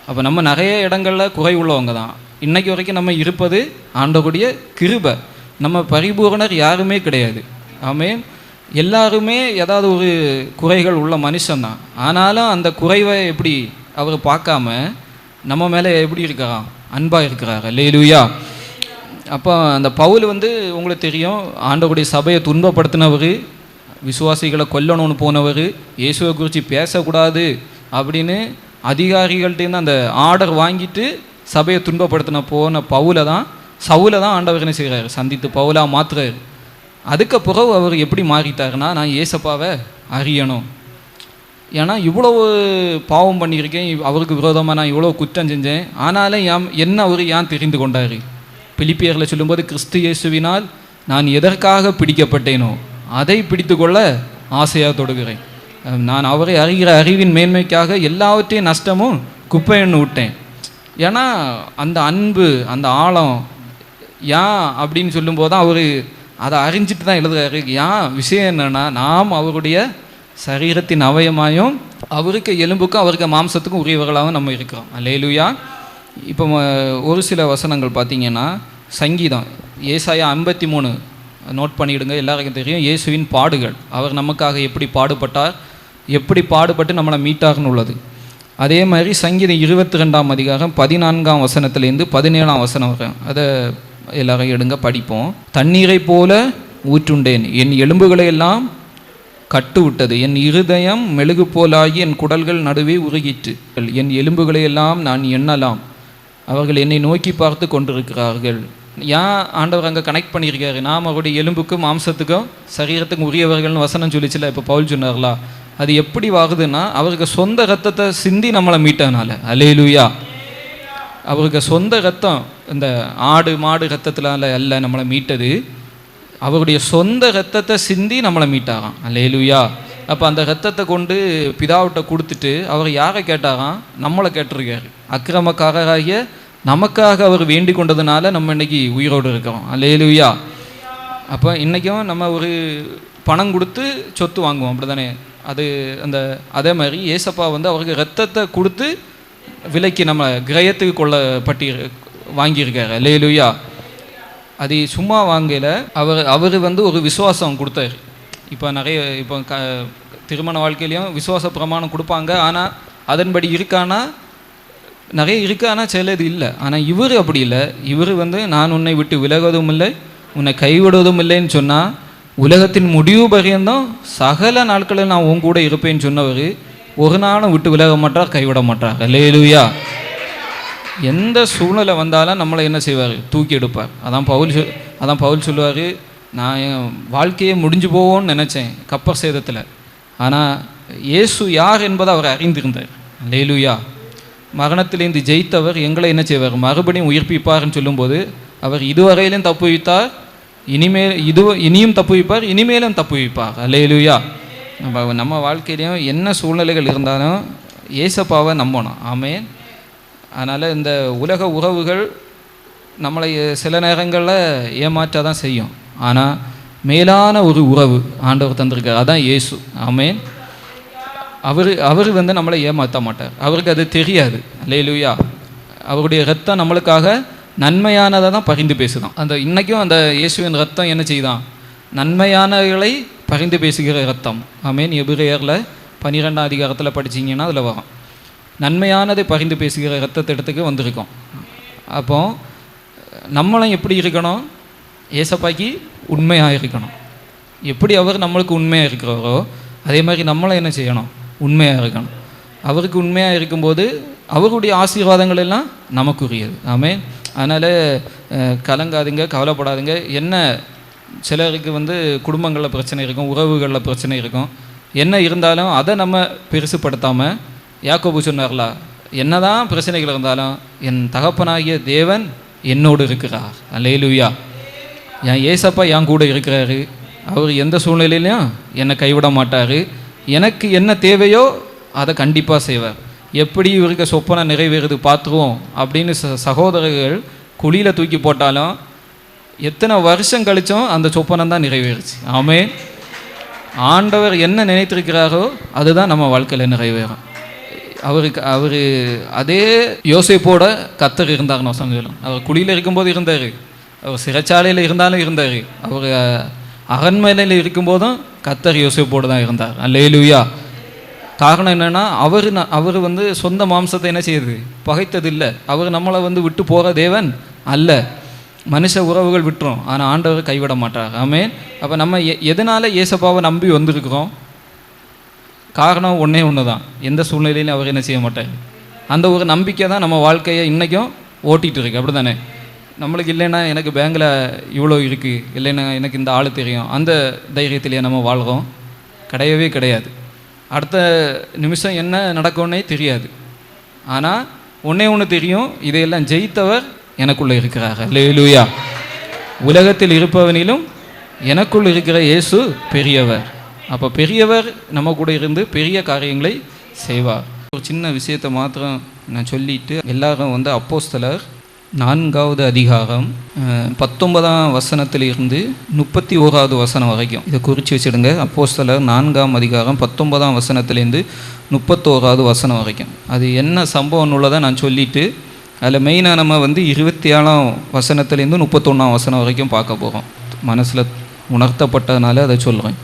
அப்போ நம்ம நிறைய இடங்களில் குறை உள்ளவங்க தான். இன்றைக்கு வரைக்கும் நம்ம இருப்பது ஆண்டவருடைய கிருபை. நம்ம பரிபூரணர் யாருமே கிடையாது. ஆமென். எல்லாருமே ஏதாவது ஒரு குறைகள் உள்ள மனுஷன்தான். ஆனாலும் அந்த குறைவை எப்படி அவர் பார்க்காம நம்ம மேலே எப்படி இருக்கிறான்? அன்பாக இருக்கிறார். அல்லேலூயா. அப்போ அந்த பவுல் உங்களுக்கு தெரியும், ஆண்டவருடைய சபையை துன்பப்படுத்தினவர், விசுவாசிகளை கொல்லணும்னு போனவர், இயேசுவை குறித்து பேசக்கூடாது அப்படின்னு அதிகாரிகள்கிட்டேருந்து அந்த ஆர்டர் வாங்கிட்டு சபையை துன்பப்படுத்தின போன சவுலை தான் ஆண்டவர் என்ன செய்கிறார்? சந்தித்து பவுலாக மாற்றுறாரு. அதுக்கு பிறகு அவர் எப்படி மாறிட்டாருன்னா, நான் ஏசப்பாவை அறியணும், ஏன்னா இவ்வளவு பாவம் பண்ணியிருக்கேன், அவருக்கு விரோதமாக நான் இவ்வளோ குற்றம் செஞ்சேன், ஆனாலும் என்ன அவர் ஏன் தெரிந்து கொண்டார்? பிலிப்பியரில் சொல்லும்போது, கிறிஸ்து இயேசுவினால் நான் எதற்காக பிடிக்கப்பட்டேனோ அதை பிடித்து கொள்ள ஆசையாக தொடுகிறேன். நான் அவரை அறிகிற அறிவின் மேன்மைக்காக எல்லாவற்றையும் நஷ்டமும் குப்பைன்னு விட்டேன். ஏன்னா அந்த அன்பு, அந்த ஆழம் ஏன் அப்படின்னு சொல்லும்போது தான் அவர் அதை அறிஞ்சிட்டு தான் எழுதுறாரு. ஏன் விஷயம் என்னென்னா, நாம் அவருடைய சரீரத்தின் அவயமாயும் அவருக்கு எலும்புக்கும் அவருக்கு மாம்சத்துக்கும் உரியவர்களாகவும் நம்ம இருக்கிறோம். அல்லேலூயா. இப்போ ஒரு சில வசனங்கள் பார்த்தீங்கன்னா, சங்கீதம் ஏசாயா 53 நோட் பண்ணிவிடுங்க. எல்லாருக்கும் தெரியும் இயேசுவின் பாடுகள், அவர் நமக்காக எப்படி பாடுபட்டார், எப்படி பாடுபட்டு நம்மளை மீட்டார்னு உள்ளது. அதே மாதிரி சங்கீதம் 22ஆம் அதிகாரம் 14ஆம் வசனத்திலேருந்து 17ஆம் வசனம் வரும். அதை எல்லாரும் எடுங்க படிப்போம். தண்ணீரை போல ஊற்றுண்டேன், என் எலும்புகளை எல்லாம் கட்டு விட்டது, என் இருதயம் மெழுகு போலாகி என் குடல்கள் நடுவே உருகிற்று, என் எலும்புகளை எல்லாம் நான் எண்ணலாம், அவர்கள் என்னை நோக்கி பார்த்து கொண்டிருக்கிறார்கள். ஏன் ஆண்டவர் அங்கே கனெக்ட் பண்ணியிருக்காரு? நாம் அவருடைய எலும்புக்கும் மாம்சத்துக்கும் சரீரத்துக்கும் உரியவர்கள்னு வசனம் சொல்லிச்சுல, இப்போ பவுல் சொன்னார்களா, அது எப்படி வாகுதுன்னா அவருக்கு சொந்த ரத்தத்தை சிந்தி நம்மளை மீட்டனால. அல்லேலூயா. அவருக்கு சொந்த ரத்தம், இந்த ஆடு மாடு ரத்தத்தினால அல்ல நம்மளை மீட்டது, அவருடைய சொந்த ரத்தத்தை சிந்தி நம்மளை மீட்டாராம். அல்லேலூயா. அப்போ அந்த ரத்தத்தை கொண்டு பிதாவிட்ட கொடுத்துட்டு அவர் யாரை கேட்டாராம்? நம்மளை கேட்டிருக்காரு. அக்கிரமக்காரராகிய நமக்காக அவர் வேண்டி கொண்டதுனால நம்ம இன்னைக்கு உயிரோடு இருக்கிறோம். அல்லேலூயா. அப்போ இன்றைக்கும் நம்ம ஒரு பணம் கொடுத்து சொத்து வாங்குவோம், அப்படி தானே? அது அதே மாதிரி ஏசப்பா அவருக்கு ரத்தத்தை கொடுத்து விலைக்கு நம்ம கிரயத்துக்கு கொள்ளப்பட்டி வாங்கியிருக்காரு. அல்லேலூயா. அது சும்மா வாங்கல, அவர் ஒரு விசுவாசம் கொடுத்தாரு. இப்போ திருமண வாழ்க்கையிலையும் விசுவாச பிரமாணம் கொடுப்பாங்க, ஆனால் அதன்படி இருக்கானா? நிறைய இருக்கு, ஆனால் சிலது இல்லை. ஆனால் இவர் அப்படி இல்லை. இவர் நான் உன்னை விட்டு விலகுவதும் இல்லை, உன்னை கைவிடுவதும் இல்லைன்னு சொன்னால், உலகத்தின் முடிவு பரியந்தம் சகல நாட்களில் நான் உன் கூட இருப்பேன்னு சொன்னவர் ஒரு நாளும் விட்டு விலக மாட்டார், கைவிட மாட்டார். அல்லேலூயா. எந்த சூழ்நிலை வந்தாலும் நம்மளை என்ன செய்வார்? தூக்கி எடுப்பார். அதான் பவுல் சொல்லுவார், நான் என் வாழ்க்கையே முடிஞ்சு போவோன்னு நினச்சேன் கப்பர் சேதத்தில், ஆனால் இயேசு யார் என்பதை அவர் அறிந்திருந்தார். அல்லேலூயா. மரணத்திலேருந்து ஜெயித்தவர் எங்களை என்ன செய்வார்? மறுபடியும் உயிர்ப்பிப்பார்னு சொல்லும்போது, அவர் இதுவரையிலும் தப்பு வைத்தார், இனியும் தப்பு வைப்பார், இனிமேலும் தப்பு வைப்பார். அல்லேலூயா. நம்ம வாழ்க்கையிலையும் என்ன சூழ்நிலைகள் இருந்தாலும் ஏசப்பாவை நம்பணும். ஆமென். அதனால் இந்த உலக உறவுகள் நம்மளை சில நேரங்களில் ஏமாற்ற தான் செய்யும், ஆனால் மேலான ஒரு உறவு ஆண்டவர் தந்திருக்கார், அதான் இயேசு. ஆமென். அவர் நம்மளை ஏமாற்ற மாட்டார், அவருக்கு அது தெரியாது. அல்லேலூயா. அவருடைய ரத்தம் நம்மளுக்காக நன்மையானதை தான் பகிர்ந்து பேசுதான். இன்றைக்கும் அந்த இயேசுவின் ரத்தம் என்ன செய்தான்? நன்மையானவர்களை பகிர்ந்து பேசுகிற ரத்தம். ஆமென். எபிரேயரில் 12ஆம் அதிகாரத்தில் படிச்சிங்கன்னா அதில் வரும். நன்மையானதை பகிர்ந்து பேசுகிற ரத்தத்தை இடத்துக்கு வந்திருக்கோம். அப்போ நம்மளும் எப்படி இருக்கணும்? ஏசப்பாய்க்கு உண்மையாக இருக்கணும். எப்படி அவர் நம்மளுக்கு உண்மையாக இருக்கிறாரோ அதே மாதிரி நம்மளும் என்ன செய்யணும்? உண்மையாக இருக்கணும். அவருக்கு உண்மையாக இருக்கும்போது அவருடைய ஆசீர்வாதங்கள் எல்லாம் நமக்குரியது. ஆமென். அதனால் கலங்காதுங்க, கவலைப்படாதுங்க. என்ன சிலருக்கு குடும்பங்களில் பிரச்சனை இருக்கும், உறவுகளில் பிரச்சனை இருக்கும். என்ன இருந்தாலும் அதை நம்ம பெருசுப்படுத்தாமல், யாக்கோபு சொன்னார்ல, என்னதான் பிரச்சனைகள் இருந்தாலும் என் தகப்பனாகிய தேவன் என்னோடு இருக்கிறார். அல்லேலூயா. என் ஏசப்பா என் கூட இருக்கிறாரு, அவர் எந்த சூழ்நிலையிலையும் என்னை கைவிட மாட்டார். எனக்கு என்ன தேவையோ அதை கண்டிப்பாக செய்வார். எப்படி இவருக்கு சொப்பனை நிறைவேறுது பார்த்துருவோம் அப்படின்னு சகோதரர்கள் குழியில் தூக்கி போட்டாலும் எத்தனை வருஷம் கழிச்சும் அந்த சொப்பனம் தான் நிறைவேறுச்சு. ஆமென். ஆண்டவர் என்ன நினைத்திருக்கிறாரோ அதுதான் நம்ம வாழ்க்கையில் நிறைவேறும். அவர் அதே யோசேப்போட கர்த்தர் இருந்தார்னு சொல்லும். அவர் குழியில் இருக்கும்போது இருந்தார், அவர் சிறைச்சாலையில் இருந்தாலும் இருந்தார், அவர் அரண்மனையில் இருக்கும்போதும் கர்த்தர் யோசேப்போடு தான் இருந்தார். அல்லேலூயா. காரணம் என்னென்னா அவர் சொந்த மாம்சத்தை என்ன செய்யுது? பகைத்ததில்லை. அவர் நம்மளை விட்டு போகிற தேவன் அல்ல. மனுஷ உறவுகள் விட்டுரும், ஆனால் ஆண்டவர் கைவிட மாட்டார். ஆமென். அப்போ நம்ம எதனால் ஏசப்பாவை நம்பி வந்திருக்கிறோம்? காரணம் ஒன்று தான், எந்த சூழ்நிலையிலும் அவர் என்ன செய்ய மாட்டார். அந்த ஒரு நம்பிக்கை தான் நம்ம வாழ்க்கையை இன்றைக்கும் ஓட்டிகிட்டு இருக்கு. அப்படி தானே? நம்மளுக்கு இல்லைன்னா எனக்கு பேங்கில் இவ்வளோ இருக்குது, இல்லைன்னா எனக்கு இந்த ஆள் தெரியும், அந்த தைரியத்திலேயே நம்ம வாழ்கிறோம்? கிடையவே கிடையாது. அடுத்த நிமிஷம் என்ன நடக்கும்னே தெரியாது. ஆனால் ஒன்று தெரியும், இதையெல்லாம் ஜெயித்தவர் எனக்குள்ளே இருக்கிறார். அல்லேலூயா. உலகத்தில் இருப்பவனிலும் எனக்குள் இருக்கிற இயேசு பெரியவர். அப்போ பெரியவர் நம்ம கூட இருந்து பெரிய காரியங்களை செய்வார். ஒரு சின்ன விஷயத்தை மாத்திரம் நான் சொல்லிட்டு, எல்லாரும் அப்போஸ்தலர் 4ஆவது அதிகாரம் 19ஆம் வசனத்திலிருந்து 31ஆவது வசனம் வரைக்கும் இதை குறித்து வச்சுடுங்க. அப்போஸ்தலர் 4ஆம் அதிகாரம் 19ஆம் வசனத்திலேருந்து 31ஆவது வசனம் வரைக்கும் அது என்ன சம்பவம் உள்ளதை நான் சொல்லிவிட்டு, அதில் மெயினாக நம்ம 27ஆம் வசனத்துலேருந்து 31ஆம் வசனம் வரைக்கும் பார்க்க போகிறோம். மனசில் உணர்த்தப்பட்டதுனால அதை சொல்கிறேன்.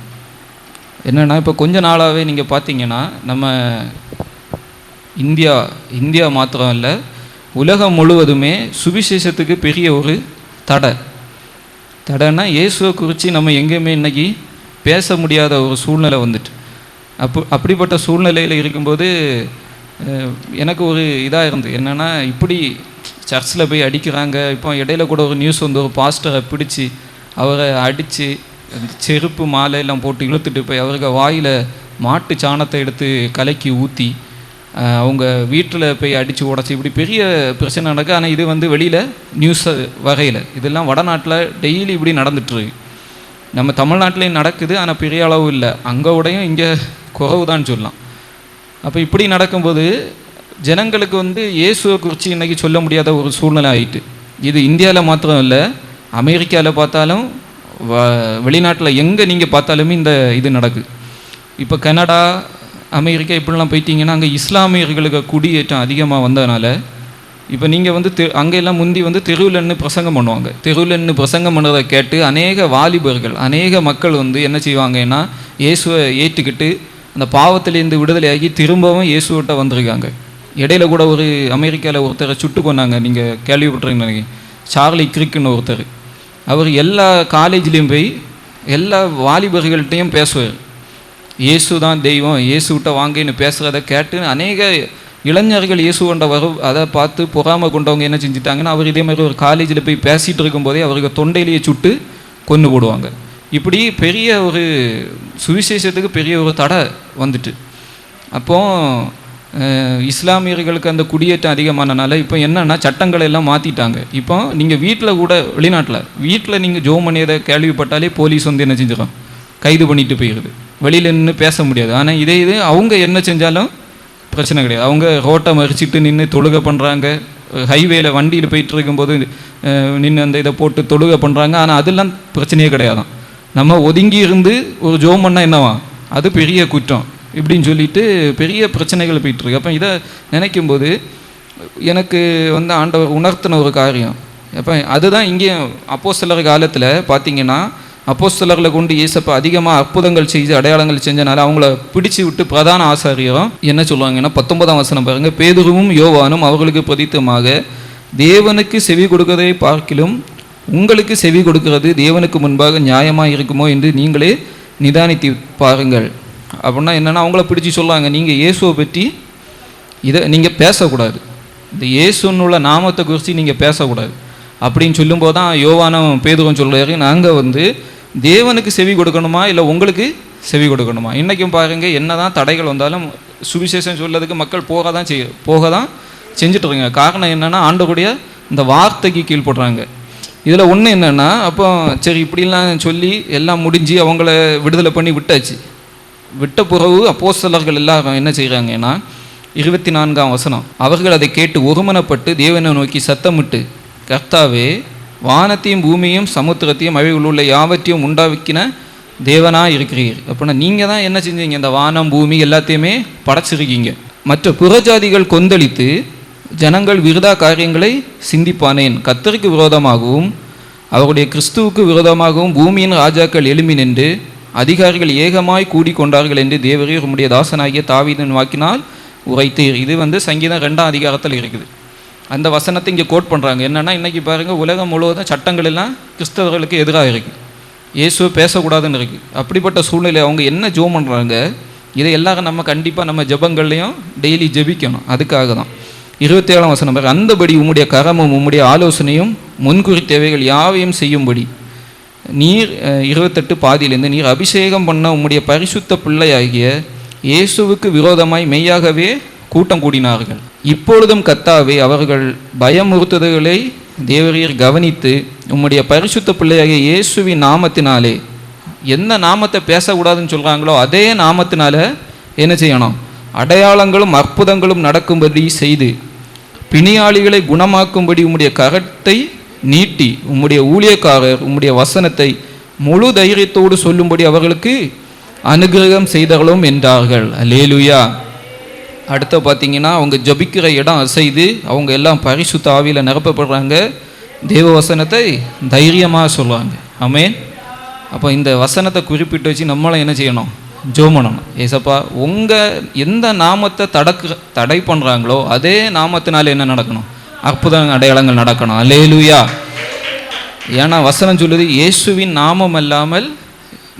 என்னென்னா, இப்போ கொஞ்ச நாளாகவே நீங்கள் பார்த்தீங்கன்னா நம்ம இந்தியா மாத்திரம் இல்லை, உலகம் முழுவதுமே சுவிசேஷத்துக்கு பெரிய ஒரு தடைன்னா இயேசுவை குறித்து நம்ம எங்கேயுமே இன்றைக்கி பேச முடியாத ஒரு சூழ்நிலை வந்துட்டு. அப்படிப்பட்ட சூழ்நிலையில் இருக்கும்போது எனக்கு ஒரு இதாக இருந்தது. என்னென்னா, இப்படி சர்ச்சில் போய் அடிக்கிறாங்க. இப்போ இடையில கூட ஒரு நியூஸ் வந்து ஒரு பாஸ்டரை பிடிச்சி அவரை அடித்து செருப்பு மாலை எல்லாம் போட்டு இழுத்துட்டு போய் அவருக்கு வாயில் மாட்டு சாணத்தை எடுத்து கலக்கி ஊற்றி அவங்க வீட்டில் போய் அடித்து உடச்சி இப்படி பெரிய பிரச்சனை நடக்குது. ஆனால் இது வந்து வெளியில் நியூஸ் வகையில் இதெல்லாம் வடநாட்டில் டெய்லி இப்படி நடந்துட்டுருக்கு. நம்ம தமிழ்நாட்டிலையும் நடக்குது, ஆனால் பெரிய அளவு இல்லை. அங்கே உடையும் இங்கே குறவு தான் சொல்லலாம். அப்போ இப்படி நடக்கும்போது ஜனங்களுக்கு வந்து இயேசுவை குறித்து இன்றைக்கி சொல்ல முடியாத ஒரு சூழ்நிலை ஆகிட்டு. இது இந்தியாவில் மாத்திரம் இல்லை, அமெரிக்காவில் பார்த்தாலும் வெளிநாட்டில் எங்கே நீங்கள் பார்த்தாலுமே இந்த இது நடக்குது. இப்போ கனடா, அமெரிக்கா இப்படிலாம் போயிட்டீங்கன்னா அங்கே இஸ்லாமியர்களுக்கு குடியேற்றம் அதிகமாக வந்ததுனால இப்போ நீங்கள் வந்து அங்கெல்லாம் முந்தி வந்து தெருவில் நின்று பிரசங்கம் பண்ணுவாங்க. தெருவில் நின்று பிரசங்கம் பண்ணுறதை கேட்டு அநேக வாலிபர்கள், அநேக மக்கள் வந்து என்ன செய்வாங்கன்னா இயேசுவை ஏற்றுக்கிட்டு அந்த பாவத்திலேருந்து விடுதலையாகி திரும்பவும் இயேசுவிட்ட வந்திருக்காங்க. இடையில கூட ஒரு அமெரிக்காவில் ஒருத்தரை சுட்டு கொண்டாங்க, நீங்கள் கேள்விப்பட்டிருக்கீங்க, சார்லி கிரிக்குன்னு ஒருத்தர். அவர் எல்லா காலேஜ்லேயும் போய் எல்லா வாலிபர்கள்ட்டையும் பேசுவார், இயேசு தான் தெய்வம், இயேசுவிட்ட வாங்கின்னு பேசுகிறத கேட்டு அநேக இளைஞர்கள் இயேசுவண்ட அதை பார்த்து பொறாமை கொண்டவங்க என்ன செஞ்சுட்டாங்கன்னா அவர் இதே மாதிரி ஒரு காலேஜில் போய் பேசிகிட்டு இருக்கும்போதே அவருக்கு தொண்டையிலேயே சுட்டு கொன்று போடுவாங்க. இப்படி பெரிய ஒரு சுவிசேஷத்துக்கு பெரிய ஒரு தடை வந்துட்டு. அப்போது இஸ்லாமியர்களுக்கு அந்த குடியேற்றம் அதிகமானனால இப்போ என்னென்னா சட்டங்களை எல்லாம் மாற்றிட்டாங்க. இப்போ நீங்கள் வீட்டில் கூட வீட்டில் நீங்கள் ஜோம் பண்ணியதை கேள்விப்பட்டாலே போலீஸ் வந்து என்ன செஞ்சிடும், கைது பண்ணிட்டு போயிடுது. வெளியில் நின்று பேச முடியாது. ஆனால் இது அவங்க என்ன செஞ்சாலும் பிரச்சனை கிடையாது. அவங்க ரோட்டை மறிச்சிட்டு நின்று தொழுகை பண்ணுறாங்க, ஹைவேல வண்டியில் போயிட்டு இருக்கும்போது நின்று அந்த இதை போட்டு தொழுகை பண்ணுறாங்க. ஆனால் அதெல்லாம் பிரச்சனையே கிடையாதான். நம்ம ஒதுங்கி இருந்து ஒரு ஜோம் பண்ணால் என்னவா, அது பெரிய குற்றம் இப்படின்னு சொல்லிட்டு பெரிய பிரச்சனைகள் போயிட்டுருக்கு. அப்போ இதை நினைக்கும்போது எனக்கு வந்து ஆண்டவர் உணர்த்தின ஒரு காரியம். அப்போ அதுதான் இங்கேயும் அப்போஸ்தலர் காலத்தில் பார்த்தீங்கன்னா அப்போஸ்தலர்களை கொண்டு இயேசப்பா அதிகமாக அற்புதங்கள் செய்து அடையாளங்கள் செஞ்சனால அவங்கள பிடிச்சி விட்டு பிரதான ஆசாரியரும் என்ன சொல்லுவாங்கன்னா 19ஆம் வசனம் பாருங்க, பேதுருவும் யோவானும் அவர்களுக்கு பிரதித்தமாக தேவனுக்கு செவி கொடுக்கறதை பார்க்கிலும் உங்களுக்கு செவி கொடுக்கிறது தேவனுக்கு முன்பாக நியாயமாக இருக்குமோ என்று நீங்களே நிதானித்து பாருங்கள். அப்படின்னா என்னென்னா அவங்கள பிடிச்சி சொல்லுவாங்க, நீங்கள் இயேசுவை பற்றி இதை நீங்கள் பேசக்கூடாது, இந்த இயேசுன்னுள்ள நாமத்தை குறித்து நீங்கள் பேசக்கூடாது அப்படின்னு சொல்லும்போது தான் யோவானும் பேதுருவும் சொல்கிறாரு, நாங்கள் வந்து தேவனுக்கு செவி கொடுக்கணுமா இல்லை உங்களுக்கு செவி கொடுக்கணுமா? இன்றைக்கும் பாருங்கள், என்ன தான் தடைகள் வந்தாலும் சுவிசேஷம் சொல்லதுக்கு மக்கள் போக தான் செஞ்சிட்ருங்க. காரணம் என்னென்னா ஆண்டவருடைய இந்த வார்த்தைக்கு கீழ்படுறாங்க. இதில் ஒன்று என்னென்னா, அப்போ சரி இப்படிலாம் சொல்லி எல்லாம் முடிஞ்சு அவங்கள விடுதலை பண்ணி விட்டாச்சு. விட்ட பிறகு அப்போஸ்தலர்கள் எல்லாரும் என்ன செய்கிறாங்கன்னா 24ஆம் வசனம், அவர்கள் அதை கேட்டு ஒருமனப்பட்டு தேவனை நோக்கி சத்தமிட்டு, கர்த்தாவே, வானத்தையும் பூமியையும் சமுத்திரத்தையும் அவையில் உள்ள யாவற்றையும் உண்டாக்கின தேவனாக இருக்கிறீர். அப்படின்னா நீங்கள் தான் என்ன செஞ்சீங்க, இந்த வானம் பூமி எல்லாத்தையுமே படைச்சிருக்கீங்க. மற்ற புறஜாதிகள் கொந்தளித்து ஜனங்கள் விருதா காரியங்களை சிந்திப்பானேன். கர்த்தருக்கு விரோதமாகவும் அவருடைய கிறிஸ்துவுக்கு விரோதமாகவும் பூமியின் ராஜாக்கள் எழும்பி நின்று அதிகாரிகள் ஏகமாய் கூடிக்கொண்டார்கள் என்று தேவரீர் உம்முடைய தாசனாகிய தாவீதின் வாக்கினால் உரைத்தீர். இது வந்து சங்கீதம் 2ஆம் அதிகாரத்தில் இருக்குது. அந்த வசனத்தை இங்கே கோட் பண்ணுறாங்க. என்னென்னா இன்றைக்கி பாருங்கள், உலகம் முழுவதும் சட்டங்கள் எல்லாம் கிறிஸ்தவர்களுக்கு எதிராக இருக்குது, இயேசுவை பேசக்கூடாதுன்னு இருக்குது. அப்படிப்பட்ட சூழ்நிலை அவங்க என்ன ஜெபம் பண்ணுறாங்க, இதை எல்லாரும் நம்ம கண்டிப்பாக நம்ம ஜெபங்கள்லையும் டெய்லி ஜெபிக்கணும். அதுக்காக தான் 27ஆம் வசனம் பாருங்கள், அந்தபடி உம்முடைய கரமும் உம்முடைய ஆலோசனையும் முன்குறி தேவைகள் யாவையும் செய்யும்படி நீர் 28 பாதியிலேருந்து நீர் அபிஷேகம் பண்ண உம்முடைய பரிசுத்த பிள்ளையாகிய இயேசுவுக்கு விரோதமாய் மெய்யாகவே கூட்டம் கூடினார்கள். இப்பொழுதும் கர்த்தாவே, அவர்கள் பயமுறுத்துதல்களை தேவரீர் கவனித்து உம்முடைய பரிசுத்த பிள்ளையாகிய இயேசுவின் நாமத்தினாலே, எந்த நாமத்தை பேசக்கூடாதுன்னு சொல்கிறாங்களோ அதே நாமத்தினால என்ன செய்யணும், அடையாளங்களும் அற்புதங்களும் நடக்கும்படி செய்து பிணியாளிகளை குணமாக்கும்படி உம்முடைய கரத்தை நீட்டி உம்முடைய ஊழியக்காரர் உம்முடைய வசனத்தை முழு தைரியத்தோடு சொல்லும்படி அவர்களுக்கு அனுகிரகம் செய்தர்களும் என்றார்கள். அல்லேலூயா. அடுத்த பார்த்தீங்கன்னா அவங்க ஜபிக்கிற இடம் அசைது அவங்க எல்லாம் பரிசுத்த ஆவியில் நிரப்பப்படுறாங்க, தேவ வசனத்தை தைரியமாக சொல்கிறாங்க. ஆமென். அப்போ இந்த வசனத்தை குறிப்பிட்டு வச்சு நம்மளும் என்ன செய்யணும், ஜெபம் பண்ணணும். ஏசப்பா உங்கள் எந்த நாமத்தை தடை பண்ணுறாங்களோ அதே நாமத்தினால என்ன நடக்கணும்? அற்புத அடையாளங்கள் நடக்கணும். அல்லேலூயா. ஏன்னா வசனம் சொல்லுது, இயேசுவின் நாமம் அல்லாமல்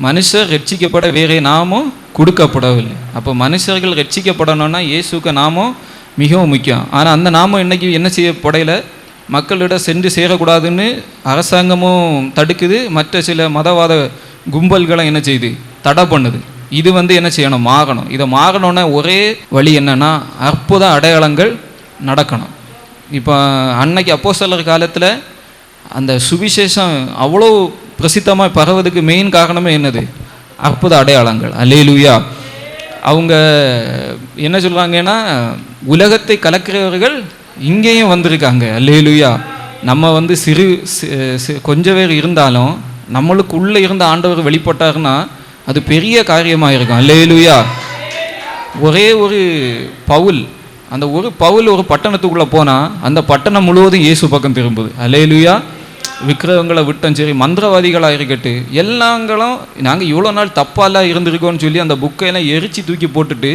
மனுஷர் ரட்சிக்கப்பட வேறே நாமம் கொடுக்கப்படவில்லை. அப்போ மனுஷர்கள் ரட்சிக்கப்படணும்னா இயேசுக்கு நாமம் மிகவும் முக்கியம். ஆனால் அந்த நாமம் இன்னைக்கு என்ன செய்யப்படையில் மக்களிடம் சென்று சேரக்கூடாதுன்னு அரசாங்கமும் தடுக்குது, மற்ற சில மதவாத கும்பல்களை என்ன செய்யுது? தடை பண்ணுது. இது என்ன செய்யணும்? மாறணும். இதை மாறணுன்னா ஒரே வழி என்னன்னா, அற்புத அடையாளங்கள் நடக்கணும். இப்போ அன்னைக்கு அப்போஸ்தலர் காலத்தில் அந்த சுவிசேஷம் அவ்வளோ பிரசித்தமாக பரவதுக்கு மெயின் காரணமே என்னது? அற்புத அடையாளங்கள். அல்லேலூயா. அவங்க என்ன சொல்கிறாங்கன்னா, உலகத்தை கலக்கிறவர்கள் இங்கேயும் வந்திருக்காங்க. அல்லேலூயா. நம்ம சிறு கொஞ்சம் பேர் இருந்தாலும் நம்மளுக்குள்ளே இருந்த ஆண்டவர் வெளிப்பட்டாருன்னா அது பெரிய காரியமாக இருக்கும். அல்லேலூயா. ஒரே ஒரு பவுல், அந்த ஒரு பவுல் ஒரு பட்டணத்துக்குள்ளே போனால் அந்த பட்டணம் முழுவதும் இயேசு பக்கம் திரும்புது. அல்லேலூயா. விக்கிரகங்களை விட்டும் சரி, மந்திரவாதிகளாக இருக்கட்டு, எல்லாங்களும் நாங்கள் இவ்வளோ நாள் தப்பாலாம் இருந்திருக்கோன்னு சொல்லி அந்த புக்கையெல்லாம் எரிச்சு தூக்கி போட்டுட்டு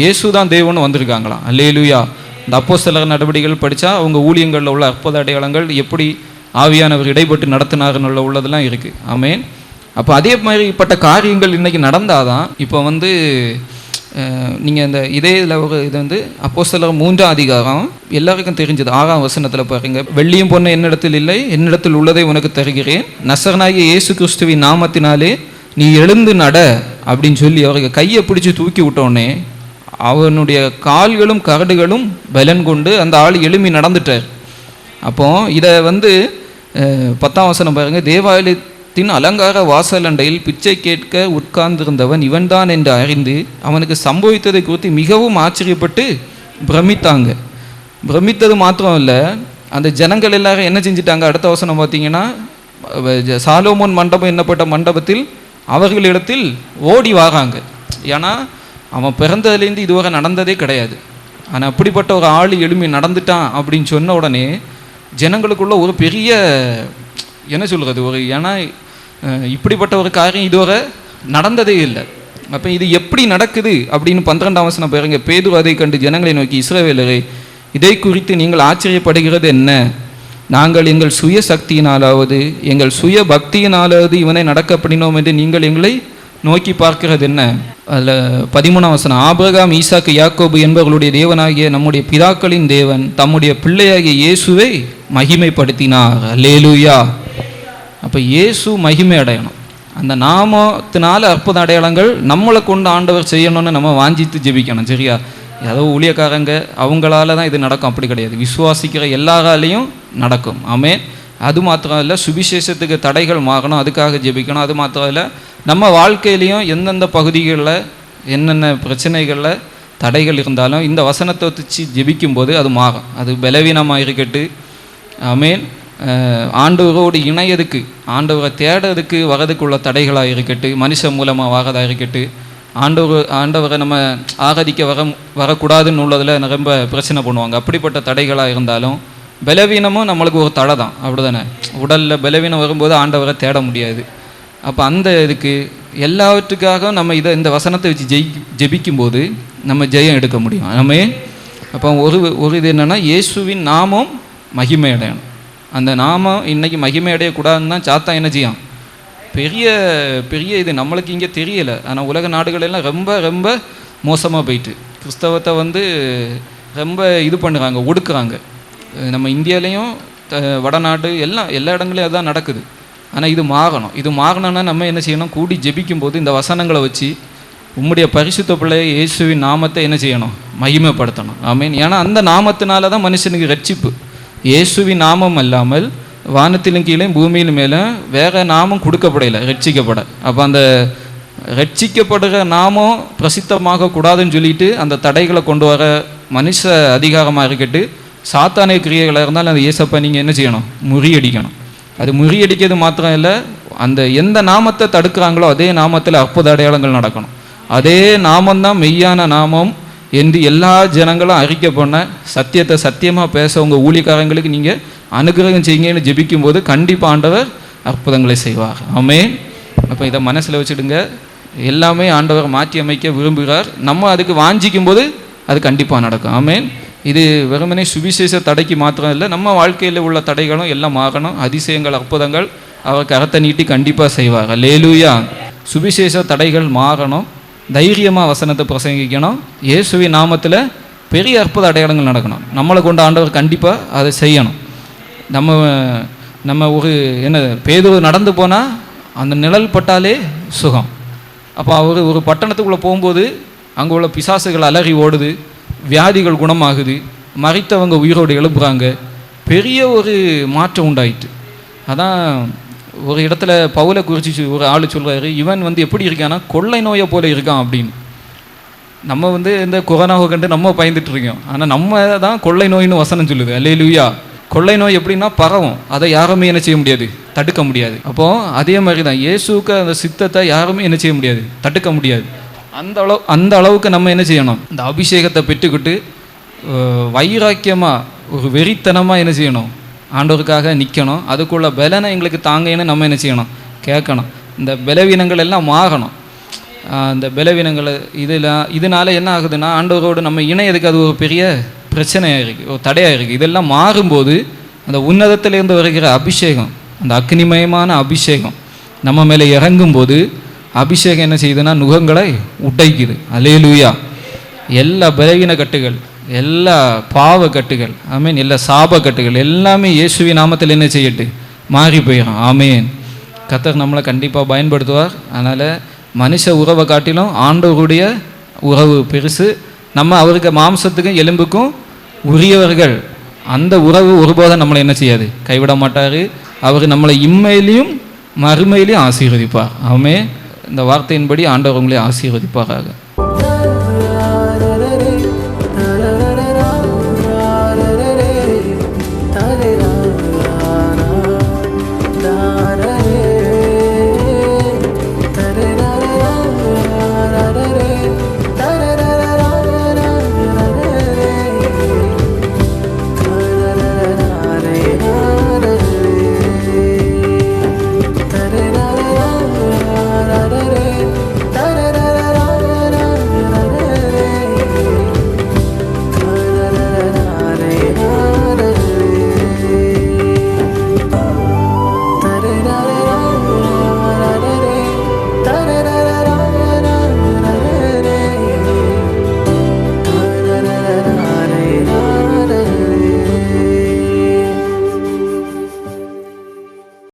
இயேசு தான் தேவன்னு வந்திருக்காங்களாம். அல்லேலூயா. இந்த அப்போஸ்தலர் நடவடிக்கைகள் படித்தா அவங்க ஊழியங்களில் உள்ள அற்புத அடையாளங்கள் எப்படி ஆவியானவர் இடைப்பட்டு நடத்தினாருன்னு உள்ளதெல்லாம் இருக்குது. ஆமேன். அப்போ அதே மாதிரிப்பட்ட காரியங்கள் இன்றைக்கி நடந்தாதான் இப்போ நீங்கள் இந்த இதில் ஒரு இது அப்போஸ்தலர் 3ஆம் அதிகாரம் எல்லாருக்கும் தெரிஞ்சது 6ஆம் வசனத்தில் பாருங்க. வெள்ளியும் பொண்ணு என்னிடத்தில் இல்லை, என்னிடத்தில் உள்ளதை உனக்கு தருகிறேன், நசரனாகிய இயேசு கிறிஸ்துவின் நாமத்தினாலே நீ எழுந்து நட அப்படின்னு சொல்லி அவருக்கு கையை பிடிச்சி தூக்கி விட்டோடனே அவனுடைய கால்களும் கரடுகளும் பலன் கொண்டு அந்த ஆள் எழும்பி நடந்துட்டார். அப்போ இதை 10ஆம் வசனம் பாருங்க. தேவாலயத்தின் அலங்கார வாசலண்டையில் பிச்சை கேட்க உட்கார்ந்திருந்தவன் இவன்தான் என்று அறிந்து அவனுக்கு சம்பவித்ததை குறித்து மிகவும் ஆச்சரியப்பட்டு பிரமித்தாங்க. பிரமித்தது மாத்திரம் இல்லை, அந்த ஜனங்கள் எல்லாரும் என்ன செஞ்சிட்டாங்க? அடுத்த வசனம் பார்த்தீங்கன்னா, சாலோமோன் மண்டபம் என்னப்பட்ட மண்டபத்தில் அவர்களிடத்தில் ஓடி வாராங்க. ஏன்னா அவன் பிறந்ததுலேருந்து இதுவரை நடந்ததே கிடையாது. ஆனால் அப்படிப்பட்ட ஒரு ஆள் எழும்பி நடந்துட்டான் அப்படின்னு சொன்ன உடனே ஜனங்களுக்குள்ள ஒரு பெரிய என்ன சொல்கிறது, ஏன்னா இப்படிப்பட்ட ஒரு காரியம் இதுவரை நடந்ததே இல்லை. அப்போ இது எப்படி நடக்குது அப்படின்னு 12ஆம் வசனம் பாருங்க. பேதுரு அதை கண்டு ஜனங்களை நோக்கி, இஸ்ரவேலரே, இதை குறித்து நீங்கள் ஆச்சரியப்படுகிறது என்ன? நாங்கள் எங்கள் சுய சக்தியினாலாவது எங்கள் சுய பக்தியினாலாவது இவனை நடக்க பண்ணினோம் என்று நீங்கள் எங்களை நோக்கி பார்க்கிறது என்ன? அதில் 13ஆம் வசனம். ஆபிரகாம், ஈசாக்கு, யாக்கோபு என்பவர்களுடைய தேவனாகிய நம்முடைய பிதாக்களின் தேவன் தம்முடைய பிள்ளையாகிய இயேசுவை மகிமைப்படுத்தினார். அல்லேலூயா. அப்போ இயேசு மகிமை அடையணும். அந்த நாமத்தினால அற்புத அடையாளங்கள் நம்மளை கொண்டு ஆண்டவர் செய்யணும்னு நம்ம வாஞ்சித்து ஜெபிக்கணும். சரியா? ஏதோ ஊழியக்காரங்க அவங்களால தான் இது நடக்கும் அப்படி கிடையாது. விசுவாசிக்கிற எல்லாராலையும் நடக்கும். ஆமென். அது மாத்திரம் இல்லை, சுவிசேஷத்துக்கு தடைகள் மாறணும், அதுக்காக ஜெபிக்கணும். அது மாத்திரம் இல்லை, நம்ம வாழ்க்கையிலையும் எந்தெந்த பகுதிகளில் என்னென்ன பிரச்சனைகளில் தடைகள் இருந்தாலும் இந்த வசனத்தை வச்சு ஜெபிக்கும்போது அது மாறும். அது பலவீனமாக இருக்கட்டு, ஆமென், ஆண்டவரோடு இணையதுக்கு, ஆண்டவரை தேடுறதுக்கு வரதுக்குள்ள தடைகளாக இருக்கட்டு, மனுஷன் மூலமாக வரதாக இருக்கட்டு, ஆண்டவரை நம்ம ஆராதிக்க வரக்கூடாதுன்னு உள்ளதில் ரொம்ப பிரச்சனை பண்ணுவாங்க. அப்படிப்பட்ட தடைகளாக இருந்தாலும் பலவீனமும் நம்மளுக்கு ஒரு தடை தான். அப்படி தானே? உடலில் பலவீனம் வரும்போது ஆண்டவரை தேட முடியாது. அப்போ அந்த இதுக்கு எல்லாவற்றுக்காக நம்ம இந்த வசனத்தை வச்சு ஜெபிக்கும்போது நம்ம ஜெயம் எடுக்க முடியும். நம்ம அப்போ ஒரு இது என்னென்னா, இயேசுவின் நாமம் மகிமை அடையணும். அந்த நாமம் இன்றைக்கி மகிமை அடையக்கூடாதுன்னு தான் சாத்தா என்ன செய்யும்? பெரிய பெரிய இது நம்மளுக்கு இங்கே தெரியலை. ஆனால் உலக நாடுகளெல்லாம் ரொம்ப ரொம்ப மோசமாக போயிட்டு கிறிஸ்தவத்தை ரொம்ப இது பண்ணுறாங்க, ஒடுக்குறாங்க. நம்ம இந்தியாலேயும் வடநாடு எல்லா இடங்களையும் அதுதான் நடக்குது. ஆனால் இது மாறணும். இது மாறணும்னா நம்ம என்ன செய்யணும்? கூடி ஜெபிக்கும்போது இந்த வசனங்களை வச்சு உம்முடைய பரிசுத்த பிள்ளை இயேசுவின் நாமத்தை என்ன செய்யணும்? மகிமைப்படுத்தணும். ஆமீன். ஏன்னா அந்த நாமத்தினால தான் மனுஷனுக்கு ரட்சிப்பு. இயேசுவின் நாமம் அல்லாமல் வானத்திலும் கீழே பூமியிலும் மேலே வேற நாமம் கொடுக்கப்படலை ரட்சிக்கப்பட. அப்போ அந்த ரட்சிக்கப்படுகிற நாமம் பிரசித்தமாக கூடாதுன்னு சொல்லிட்டு அந்த தடைகளை கொண்டு வர மனுஷ அதிகாரமாக இருக்கட்டு, சாத்தானிய கிரியைகளாக இருந்தாலும் அந்த இயேசப்பா நீங்கள் என்ன செய்யணும்? முறியடிக்கணும். அது முறியடிக்கிறது மாத்திரம் இல்லை, அந்த எந்த நாமத்தை தடுக்கிறாங்களோ அதே நாமத்தில் அற்புத அடையாளங்கள் நடக்கணும். அதே நாமந்தான் மெய்யான நாமம் என்று எல்லா ஜனங்களும் அறிக்கை பண்ண, சத்தியத்தை சத்தியமாக பேச உங்கள் ஊழியக்காரங்களுக்கு நீங்கள் அனுகிரகம் செய்யுங்கன்னு ஜெபிக்கும்போது கண்டிப்பாக ஆண்டவர் அற்புதங்களை செய்வார். ஆமென். அப்போ இதை மனசில் வச்சுடுங்க. எல்லாமே ஆண்டவர் மாற்றி அமைக்க விரும்புகிறார். நம்ம அதுக்கு வாஞ்சிக்கும் போது அது கண்டிப்பாக நடக்கும். ஆமென். இது வெறுமனே சுவிசேஷ தடைக்கு மாத்திரம் இல்லை, நம்ம வாழ்க்கையில் உள்ள தடைகளும் எல்லாம் மாறணும். அதிசயங்கள், அற்புதங்கள் அவர் கரத்தை நீட்டி கண்டிப்பாக செய்வார். அல்லேலூயா. சுவிசேஷ தடைகள் மாறணும். தைரியமாக வசனத்தை பிரசங்கிக்கணும். இயேசுவின் நாமத்தில் பெரிய அற்புத அடையாளங்கள் நடக்கணும். நம்மளை கொண்ட ஆண்டவர் கண்டிப்பாக அதை செய்யணும். நம்ம ஒரு பேதுரு நடந்து போனால் அந்த நிழல் பட்டாலே சுகம். அப்போ அவர் ஒரு பட்டணத்துக்குள்ளே போகும்போது அங்கே உள்ள பிசாசுகள் அலறி ஓடுது, வியாதிகள் குணமாகுது, மறித்தவங்க உயிரோடு எழுப்புறாங்க. பெரிய ஒரு மாற்றம் உண்டாயிட்டு. அதான் ஒரு இடத்துல பவுலை குறித்து ஒரு ஆள் சொல்கிறாரு, இவன் எப்படி இருக்கான்னா கொள்ளை நோயை போல இருக்கான் அப்படின்னு. நம்ம இந்த கொரோனாவை கண்டு நம்ம பயந்துட்டு இருக்கோம். ஆனால் நம்ம தான் கொள்ளை நோயின்னு வசனம் சொல்லுது. அல்லேலூயா. கொள்ளை நோய் எப்படின்னா பரவும், அதை யாருமே என்ன செய்ய முடியாது, தடுக்க முடியாது. அப்போது அதே மாதிரி தான் இயேசுக்கு அந்த சித்தத்தை யாருமே என்ன செய்ய முடியாது, தடுக்க முடியாது. அந்த அளவுக்கு நம்ம என்ன செய்யணும், இந்த அபிஷேகத்தை பெற்றுக்கிட்டு வைராக்கியமாக ஒரு வெறித்தனமாக என்ன செய்யணும், ஆண்டவருக்காக நிற்கணும். அதுக்குள்ள பலனை எங்களுக்கு தாங்கன்னு நம்ம என்ன செய்யணும், கேட்கணும். இந்த பலவீனங்கள் எல்லாம் மாறணும். இந்த பலவீனங்கள் இதனால என்ன ஆகுதுன்னா, ஆண்டவரோடு நம்ம இணையதுக்கு அது ஒரு பெரிய பிரச்சனையாக இருக்குது, ஒரு தடையாக இருக்குது. இதெல்லாம் மாறும்போது அந்த உன்னதத்திலேருந்து வருகிற அபிஷேகம், அந்த அக்னிமயமான அபிஷேகம் நம்ம மேலே இறங்கும்போது அபிஷேகம் என்ன செய்யுதுன்னா நுகங்களை உடைக்குது. அல்லேலூயா. எல்லா பலவீன கட்டுகள், எல்லா பாவ கட்டுகள், ஆமீன், எல்லா சாப கட்டுகள் எல்லாமே இயேசுவின் நாமத்தில் என்ன செய்யட்டு மாறி போயிடும். ஆமீன். கர்த்தர் நம்மளை கண்டிப்பாக பயன்படுத்துவார். அதனால் மனுஷ உறவை காட்டிலும் ஆண்டவருடைய உறவு பெருசு. நம்ம அவருக்கு மாம்சத்துக்கும் எலும்புக்கும் உரியவர்கள். அந்த உறவு ஒருபோதும் நம்மளை என்ன செய்யாது, கைவிட மாட்டார். அவர் நம்மளை இம்மையிலையும் மறுமையிலையும் ஆசீர்வதிப்பார். ஆமே. இந்த வார்த்தையின்படி ஆண்டவர் உங்களை ஆசீர்வதிப்பாராக.